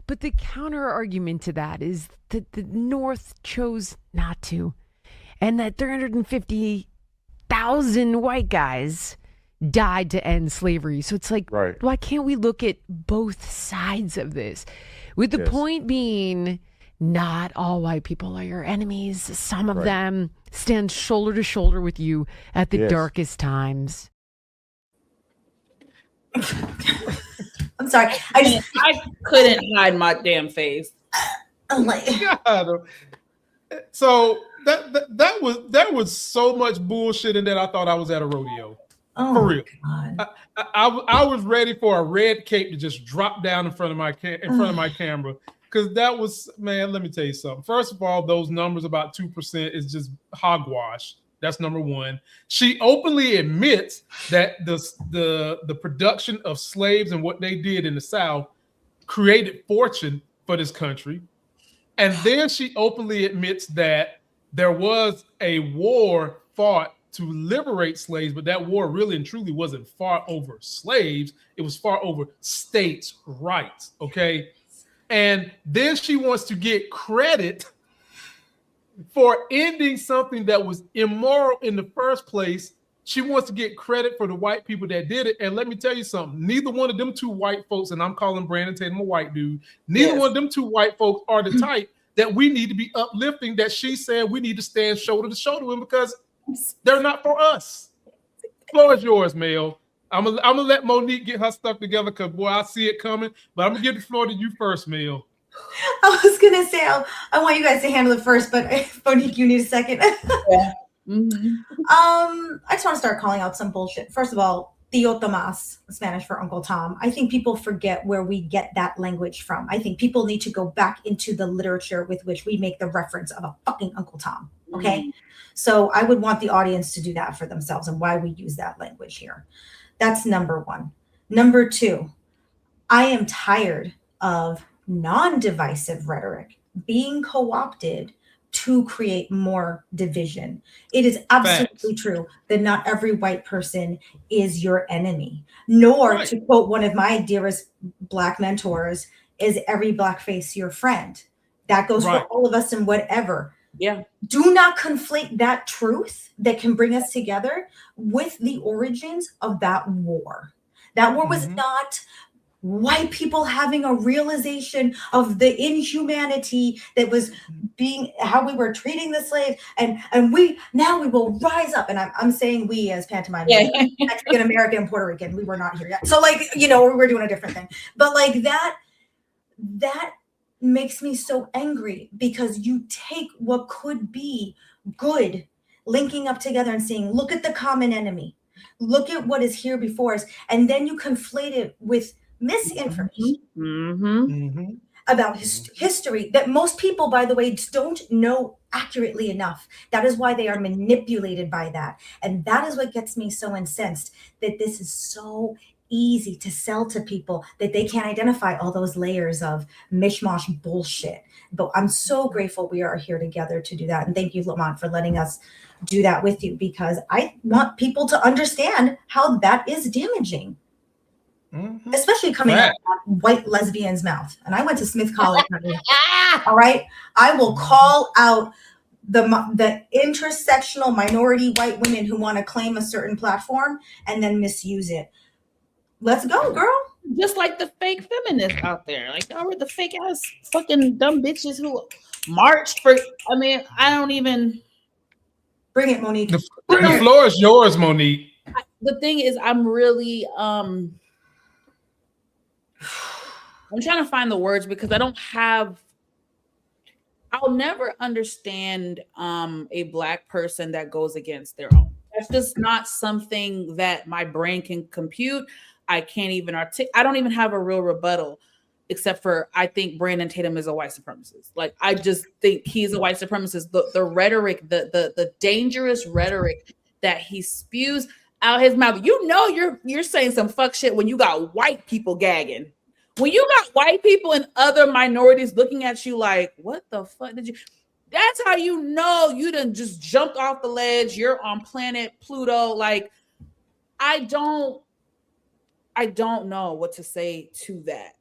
but the counter argument to that is that the North chose not to, and that 350,000 white guys died to end slavery. So it's like, why can't we look at both sides of this? With the point being, not all white people are your enemies. Some of them stand shoulder to shoulder with you at the darkest times. I'm sorry. I couldn't hide my damn face. So that was so much bullshit in that I thought I was at a rodeo. For real. I was ready for a red cape to just drop down in front of my camera. Because that was, man, let me tell you something. First of all, those numbers about 2% is just hogwash. That's number one. She openly admits that the production of slaves and what they did in the South created fortune for this country. And then she openly admits that there was a war fought to liberate slaves, but that war really and truly wasn't fought over slaves. It was fought over states' rights, okay? And then she wants to get credit for ending something that was immoral in the first place. She wants to get credit for the white people that did it. And let me tell you something. Neither one of them two white folks, and I'm calling Brandon Tatum a white dude, neither one of them two white folks are the type that we need to be uplifting, that she said we need to stand shoulder to shoulder with, because they're not for us. The floor is yours, Mel. I'm gonna let Monique get her stuff together, because boy, I see it coming. But I'm gonna give the floor to you first, Mel. I was gonna say I want you guys to handle it first, but Monique, you need a second. I just want to start calling out some bullshit. First of all, Tío Tomás, Spanish for Uncle Tom. I think people forget where we get that language from. I think people need to go back into the literature with which we make the reference of a fucking Uncle Tom. Okay, so I would want the audience to do that for themselves and why we use that language here. That's number one. Number two, I am tired of non-divisive rhetoric being co-opted to create more division. It is absolutely true that not every white person is your enemy, nor, to quote one of my dearest Black mentors, is every Black face your friend. That goes for all of us and whatever. Yeah. Do not conflate that truth that can bring us together with the origins of that war. That war was not white people having a realization of the inhumanity that was being, how we were treating the slaves, and we will rise up. And I'm saying we as pantomime, Mexican American and Puerto Rican, we were not here yet. So like, you know, we're doing a different thing. But like that makes me so angry, because you take what could be good, linking up together and saying, look at the common enemy, look at what is here before us, and then you conflate it with misinformation about history that most people, by the way, don't know accurately enough. That is why they are manipulated by that. And that is what gets me so incensed, that this is so easy to sell to people that they can't identify all those layers of mishmash bullshit. But I'm so grateful we are here together to do that. And thank you, Lamont, for letting us do that with you, because I want people to understand how that is damaging, especially coming out of that white lesbian's mouth. And I went to Smith College. All right. I will call out the intersectional minority white women who want to claim a certain platform and then misuse it. Let's go, girl. Just like the fake feminists out there. Like, y'all were the fake ass fucking dumb bitches who marched for, I mean, I don't even. Bring it, Monique. The floor is yours, Monique. The thing is, I'm really, I'm trying to find the words, because I don't have, I'll never understand a Black person that goes against their own. That's just not something that my brain can compute. I can't even I don't even have a real rebuttal, except for I think Brandon Tatum is a white supremacist. Like, I just think he's a white supremacist. The rhetoric, the dangerous rhetoric that he spews out his mouth. You know, you're saying some fuck shit when you got white people gagging. When you got white people and other minorities looking at you like, what the fuck did you? That's how you know you done just jumped off the ledge. You're on planet Pluto. Like, I don't know what to say to that.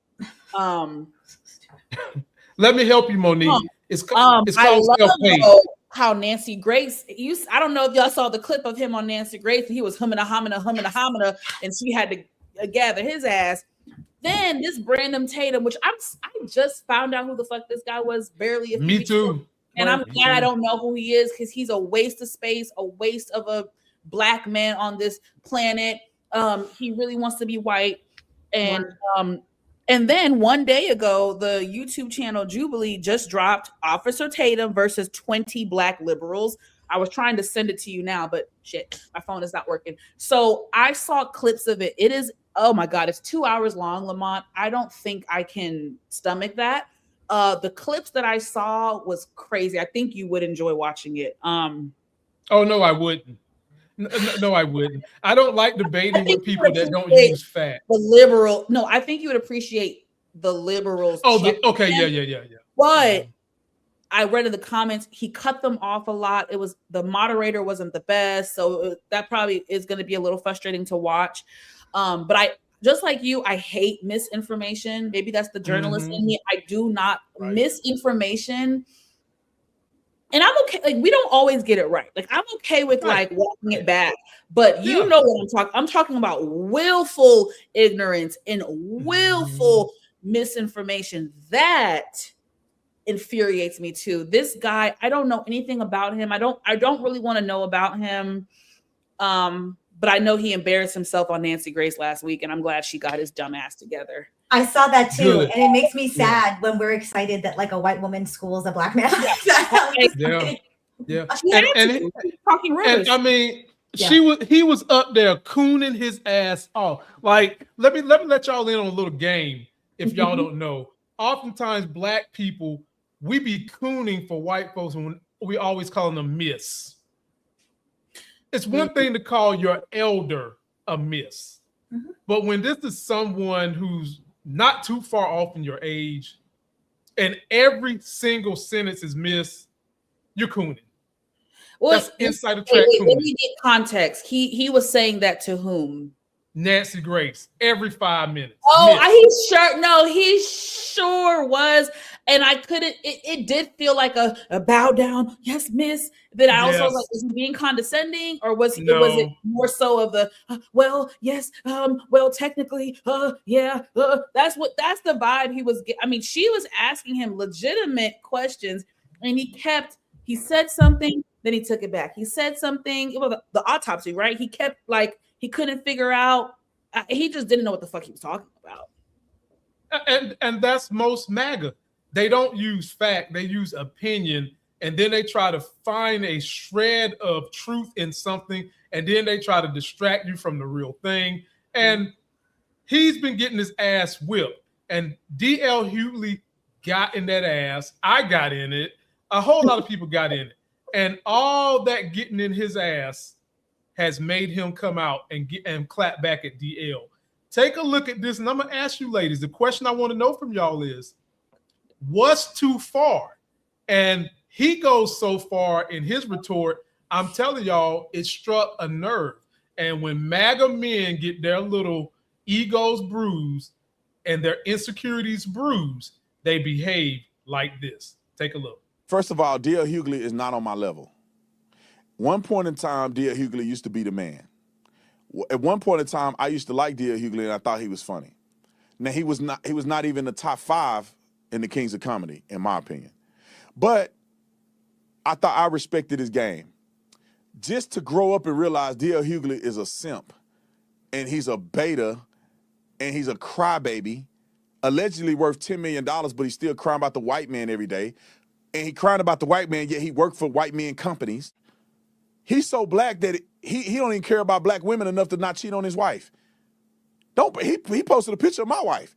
Let me help you, Monique. It's called self-hate. How Nancy Grace I don't know if y'all saw the clip of him on Nancy Grace, and he was humming a hamina, and she had to gather his ass. Then this Brandon Tatum, which I just found out who the fuck this guy was barely. Me too. And I'm glad I don't know who he is, because he's a waste of space, a waste of a black man on this planet. He really wants to be white. And then one day ago, the YouTube channel Jubilee just dropped Officer Tatum versus 20 black liberals. I was trying to send it to you now, but shit, my phone is not working. So I saw clips of it. It is, oh my God, it's 2 hours long, Lamont. I don't think I can stomach that. The clips that I saw was crazy. I think you would enjoy watching it. Oh, no, I wouldn't. No, I wouldn't. I don't like debating with people that don't use fact. I think you would appreciate the liberals. Oh, okay, yeah. But I read in the comments, he cut them off a lot. The moderator wasn't the best, so that probably is going to be a little frustrating to watch. But I, just like you, I hate misinformation. Maybe that's the journalist in me. I do not misinformation. And I'm okay. Like, we don't always get it right. Like, I'm okay with like walking it back, but you know what I'm talking. I'm talking about willful ignorance and willful misinformation. That infuriates me too. This guy, I don't know anything about him. I don't really want to know about him. But I know he embarrassed himself on Nancy Grace last week, and I'm glad she got his dumb ass together. I saw that too. Good. And it makes me sad when we're excited that like a white woman schools a black man. Yeah. And I mean, he was up there cooning his ass off. Like, let me let y'all in on a little game. If y'all don't know, oftentimes black people, we be cooning for white folks, and we always calling them miss. It's one thing to call your elder a miss, but when this is someone who's not too far off in your age, and every single sentence is miss, you're cooning. Well, that's insider track cooning. Let me get context. He was saying that to whom? Nancy Grace, every 5 minutes. Oh, he sure was. And I couldn't, it did feel like a bow down, yes, miss. That I also was like, was he being condescending, or was it more so of the well, yes, well, technically, that's the vibe he was getting. I mean, she was asking him legitimate questions, and he said something, then he took it back. He said something, it was the autopsy, right? He kept like, he couldn't figure out. He just didn't know what the fuck he was talking about. And that's most MAGA. They don't use fact. They use opinion. And then they try to find a shred of truth in something. And then they try to distract you from the real thing. And he's been getting his ass whipped. And D.L. Hughley got in that ass. I got in it. A whole lot of people got in it. And all that getting in his ass has made him come out and clap back at DL. Take a look at this, and I'm going to ask you ladies, the question I want to know from y'all is, what's too far? And he goes so far in his retort, I'm telling y'all, it struck a nerve. And when MAGA men get their little egos bruised and their insecurities bruised, they behave like this. Take a look. First of all, D.L. Hughley is not on my level. One point in time, D.L. Hughley used to be the man. At one point in time, I used to like D.L. Hughley, and I thought he was funny. Now, he was not even the top 5 in the Kings of Comedy, in my opinion. But I thought I respected his game. Just to grow up and realize D.L. Hughley is a simp, and he's a beta, and he's a crybaby, allegedly worth $10 million, but he's still crying about the white man every day. And he crying about the white man, yet he worked for white men companies. He's so black that he don't even care about black women enough to not cheat on his wife. He posted a picture of my wife.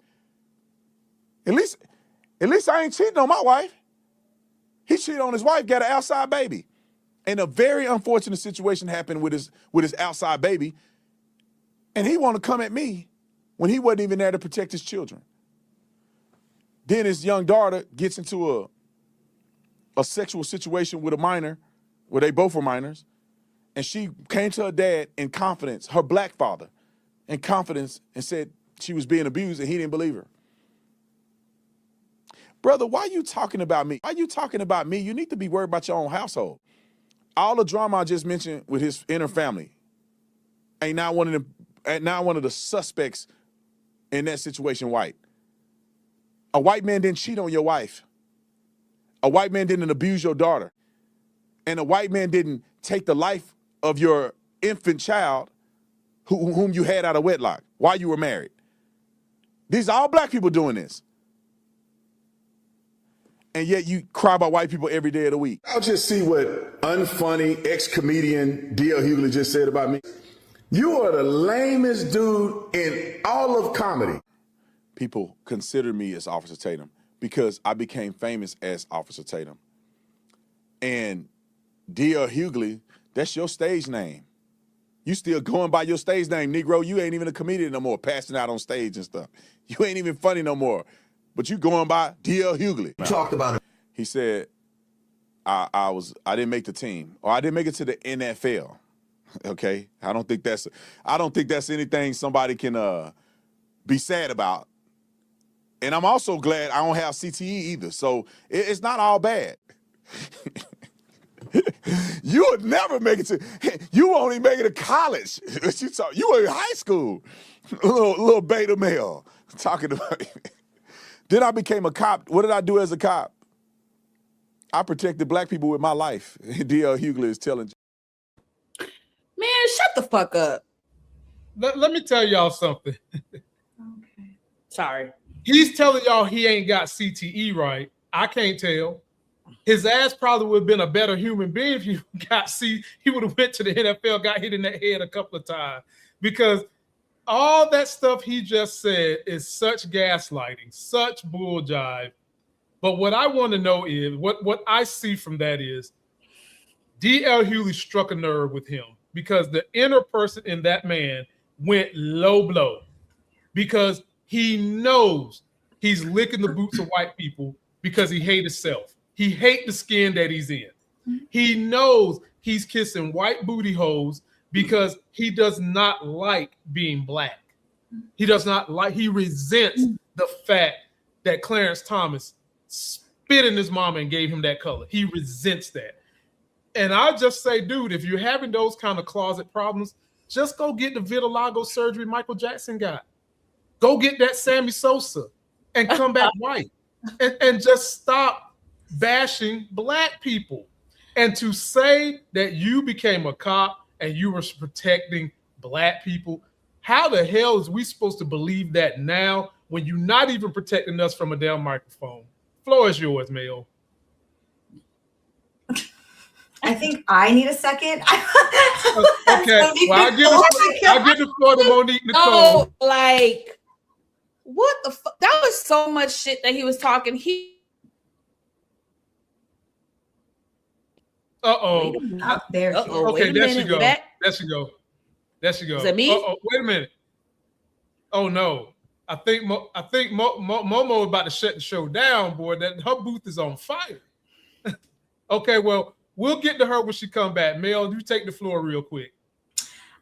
At least I ain't cheating on my wife. He cheated on his wife, got an outside baby. And a very unfortunate situation happened with his outside baby. And he wanted to come at me when he wasn't even there to protect his children. Then his young daughter gets into a sexual situation with a minor, where they both were minors, and she came to her dad in confidence, her black father, in confidence, and said she was being abused, and he didn't believe her. Brother, why are you talking about me? Why are you talking about me? You need to be worried about your own household. All the drama I just mentioned with his inner family ain't not one of the suspects in that situation white. A white man didn't cheat on your wife. A white man didn't abuse your daughter. And a white man didn't take the life of your infant child whom you had out of wedlock while you were married. These are all black people doing this. And yet you cry about white people every day of the week. I'll just see what unfunny ex-comedian D.L. Hughley just said about me. You are the lamest dude in all of comedy. People consider me as Officer Tatum because I became famous as Officer Tatum. And D.L. Hughley, that's your stage name. You still going by your stage name, Negro. You ain't even a comedian no more, passing out on stage and stuff. You ain't even funny no more. But you going by D.L. Hughley. You talked about it. He said, I didn't make the team, or I didn't make it to the NFL. Okay, I don't think that's anything somebody can be sad about. And I'm also glad I don't have CTE either, so it's not all bad. You would never make it to. You won't even make it to college. You were in high school, little beta male talking about. Then I became a cop. What did I do as a cop? I protected black people with my life. D.L. Hughley is telling. Man, shut the fuck up. Let me tell y'all something. Okay. Sorry. He's telling y'all he ain't got CTE right. I can't tell. His ass probably would have been a better human being if he he would have went to the NFL, got hit in that head a couple of times. Because all that stuff he just said is such gaslighting, such bull jive. But what I want to know is, what I see from that is D.L. Hughley struck a nerve with him because the inner person in that man went low blow because he knows he's licking the boots of white people because he hates himself. He hates the skin that he's in. He knows he's kissing white booty holes because he does not like being black. He resents the fact that Clarence Thomas spit in his mama and gave him that color. He resents that. And I'll just say, dude, if you're having those kind of closet problems, just go get the vitiligo surgery Michael Jackson got. Go get that Sammy Sosa and come back white. And just stop bashing black people. And to say that you became a cop and you were protecting black people, how the hell is we supposed to believe that now when you're not even protecting us from a damn microphone? Floor is yours, Mel. I think I need a second. Okay, well, I'll give the floor to Monique Nicole. No, like, what the fuck? That was so much shit that he was talking. Uh-oh. There she Uh-oh. Okay, there she go. There she go. There she go. Is that me? Uh-oh, wait a minute. Oh no. I think Momo is about to shut the show down, boy. That her booth is on fire. Okay, well, we'll get to her when she come back. Mel, you take the floor real quick.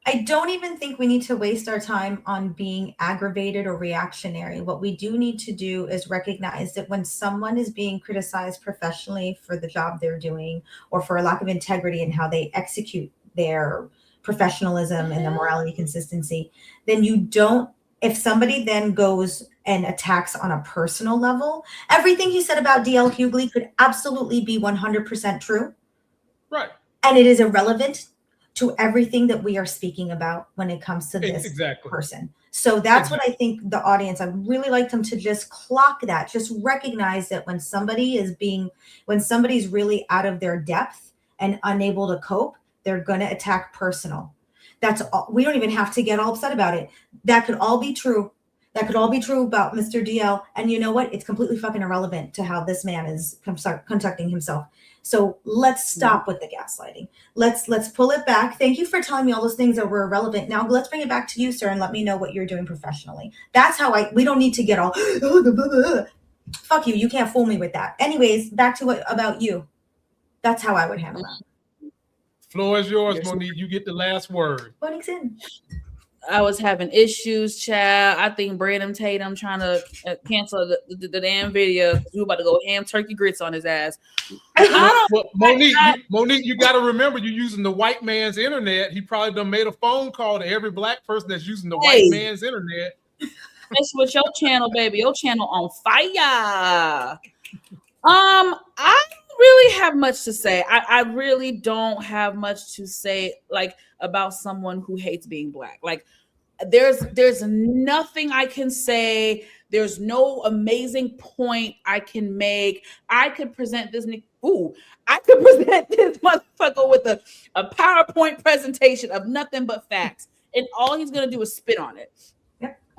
I don't even think we need to waste our time on being aggravated or reactionary. What we do need to do is recognize that when someone is being criticized professionally for the job they're doing or for a lack of integrity in how they execute their professionalism and their morality consistency, then you don't. If somebody then goes and attacks on a personal level, everything he said about D.L. Hughley could absolutely be 100% true. Right. And it is irrelevant to everything that we are speaking about when it comes to this person. So that's what I think the audience, I really like them to just clock that, just recognize that when somebody's really out of their depth and unable to cope, they're going to attack personal. That's all. We don't even have to get all upset about it. That could all be true. That could all be true about Mr. DL. And you know what? It's completely fucking irrelevant to how this man is conducting himself. So let's stop with the gaslighting. Let's pull it back. Thank you for telling me all those things that were irrelevant. Now let's bring it back to you, sir, and let me know what you're doing professionally. That's how we don't need to get all, fuck you. You can't fool me with that. Anyways, back to what about you. That's how I would handle that. Floor is yours, Monique. You get the last word. Monique's in. I was having issues, child. I think Brandon Tatum trying to cancel the damn video because we were about to go ham turkey grits on his ass. Monique, you got to remember you're using the white man's internet. He probably done made a phone call to every black person that's using the white man's internet. That's what your channel, baby. Your channel on fire. I don't really have much to say. I really don't have much to say, like, about someone who hates being black. Like, there's nothing I can say. There's no amazing point I can make. I could present this motherfucker with a PowerPoint presentation of nothing but facts, and all he's gonna do is spit on it.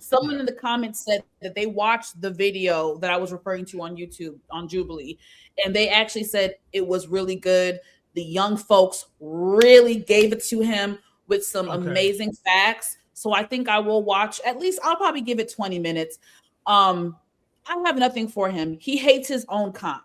Someone in the comments said that they watched the video that I was referring to on YouTube on Jubilee, and they actually said it was really good. The young folks really gave it to him with some amazing facts. So I think I will watch, at least I'll probably give it 20 minutes. I have nothing for him. He hates his own kind.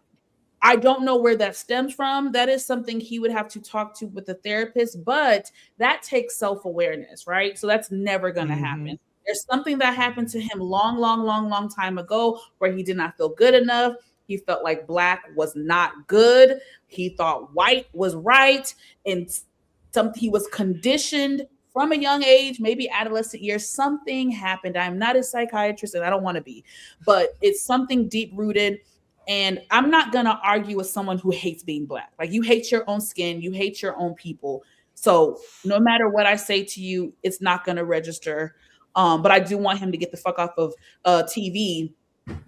I don't know where that stems from. That is something he would have to talk to with a therapist, but that takes self-awareness, right? So that's never going to happen. There's something that happened to him long time ago where he did not feel good enough. He felt like black was not good. He thought white was right. And he was conditioned from a young age, maybe adolescent years. Something happened. I'm not a psychiatrist and I don't want to be, but it's something deep rooted. And I'm not going to argue with someone who hates being black. Like, you hate your own skin. You hate your own people. So no matter what I say to you, it's not going to register. But I do want him to get the fuck off of TV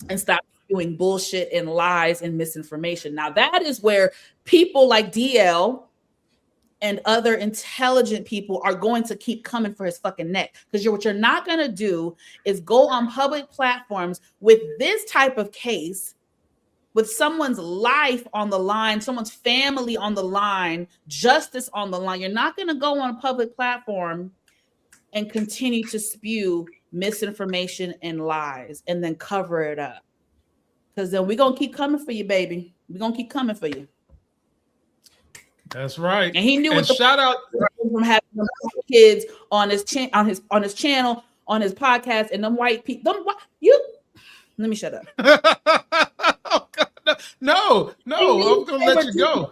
and stop doing bullshit and lies and misinformation. Now, that is where people like DL and other intelligent people are going to keep coming for his fucking neck. Because what you're not going to do is go on public platforms with this type of case, with someone's life on the line, someone's family on the line, justice on the line. You're not going to go on a public platform and continue to spew misinformation and lies and then cover it up. Because then we're going to keep coming for you, baby. We're going to keep coming for you. That's right. And he knew what shout out from having kids on his channel, on his podcast, and them white people. Let me shut up. No, I'm gonna let you go.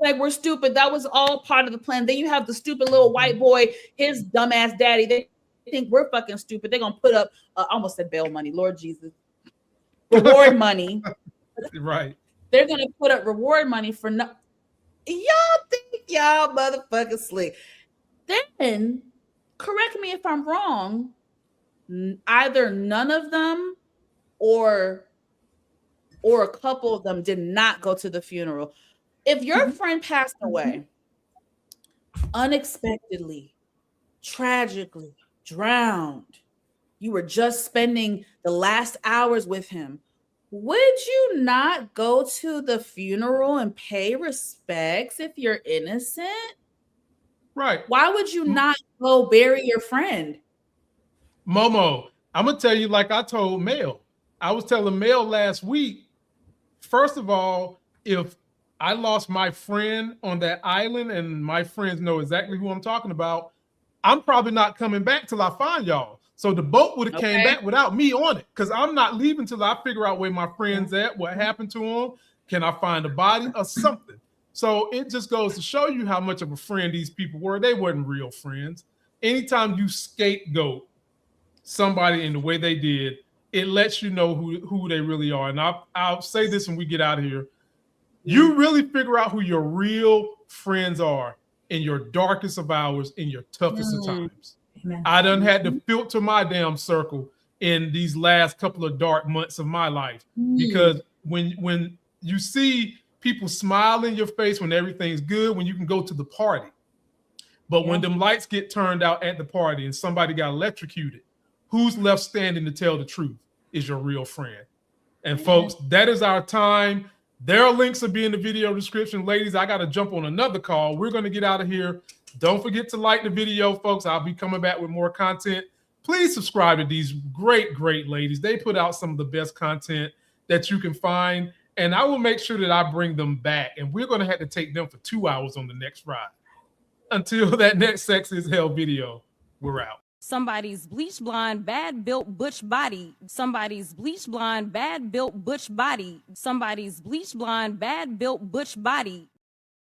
Like, we're stupid. That was all part of the plan. Then you have the stupid little white boy, his dumbass daddy. They think we're fucking stupid. They're gonna put up I almost said bail money, Lord Jesus. Reward money. Right. They're gonna put up reward money for no. Y'all think y'all motherfuckers slick. Then, correct me if I'm wrong, either none of them or a couple of them did not go to the funeral. If your friend passed away unexpectedly, tragically, drowned, you were just spending the last hours with him, would you not go to the funeral and pay respects if you're innocent? Right. Why would you not go bury your friend? Momo, I'm going to tell you like I told Mel. I was telling Mel last week, first of all, if I lost my friend on that island and my friends know exactly who I'm talking about, I'm probably not coming back till I find y'all. So the boat would have came back without me on it because I'm not leaving till I figure out where my friend's at, what happened to him. Can I find a body or something? So it just goes to show you how much of a friend these people were. They weren't real friends. Anytime you scapegoat somebody in the way they did, it lets you know who they really are. And I'll say this when we get out of here. You really figure out who your real friends are in your darkest of hours, in your toughest of times. Amen. I done had to filter my damn circle in these last couple of dark months of my life. Because when you see people smile in your face when everything's good, when you can go to the party. But when them lights get turned out at the party and somebody got electrocuted, who's left standing to tell the truth is your real friend. And folks, that is our time. Their links will be in the video description. Ladies, I got to jump on another call. We're going to get out of here. Don't forget to like the video, folks. I'll be coming back with more content. Please subscribe to these great ladies. They put out some of the best content that you can find. And I will make sure that I bring them back. And we're going to have to take them for 2 hours on the next ride. Until that next Sex is Hell video, we're out. Somebody's bleach blonde, bad built butch body. Somebody's bleach blonde, bad built butch body. Somebody's bleach blonde, bad built butch body.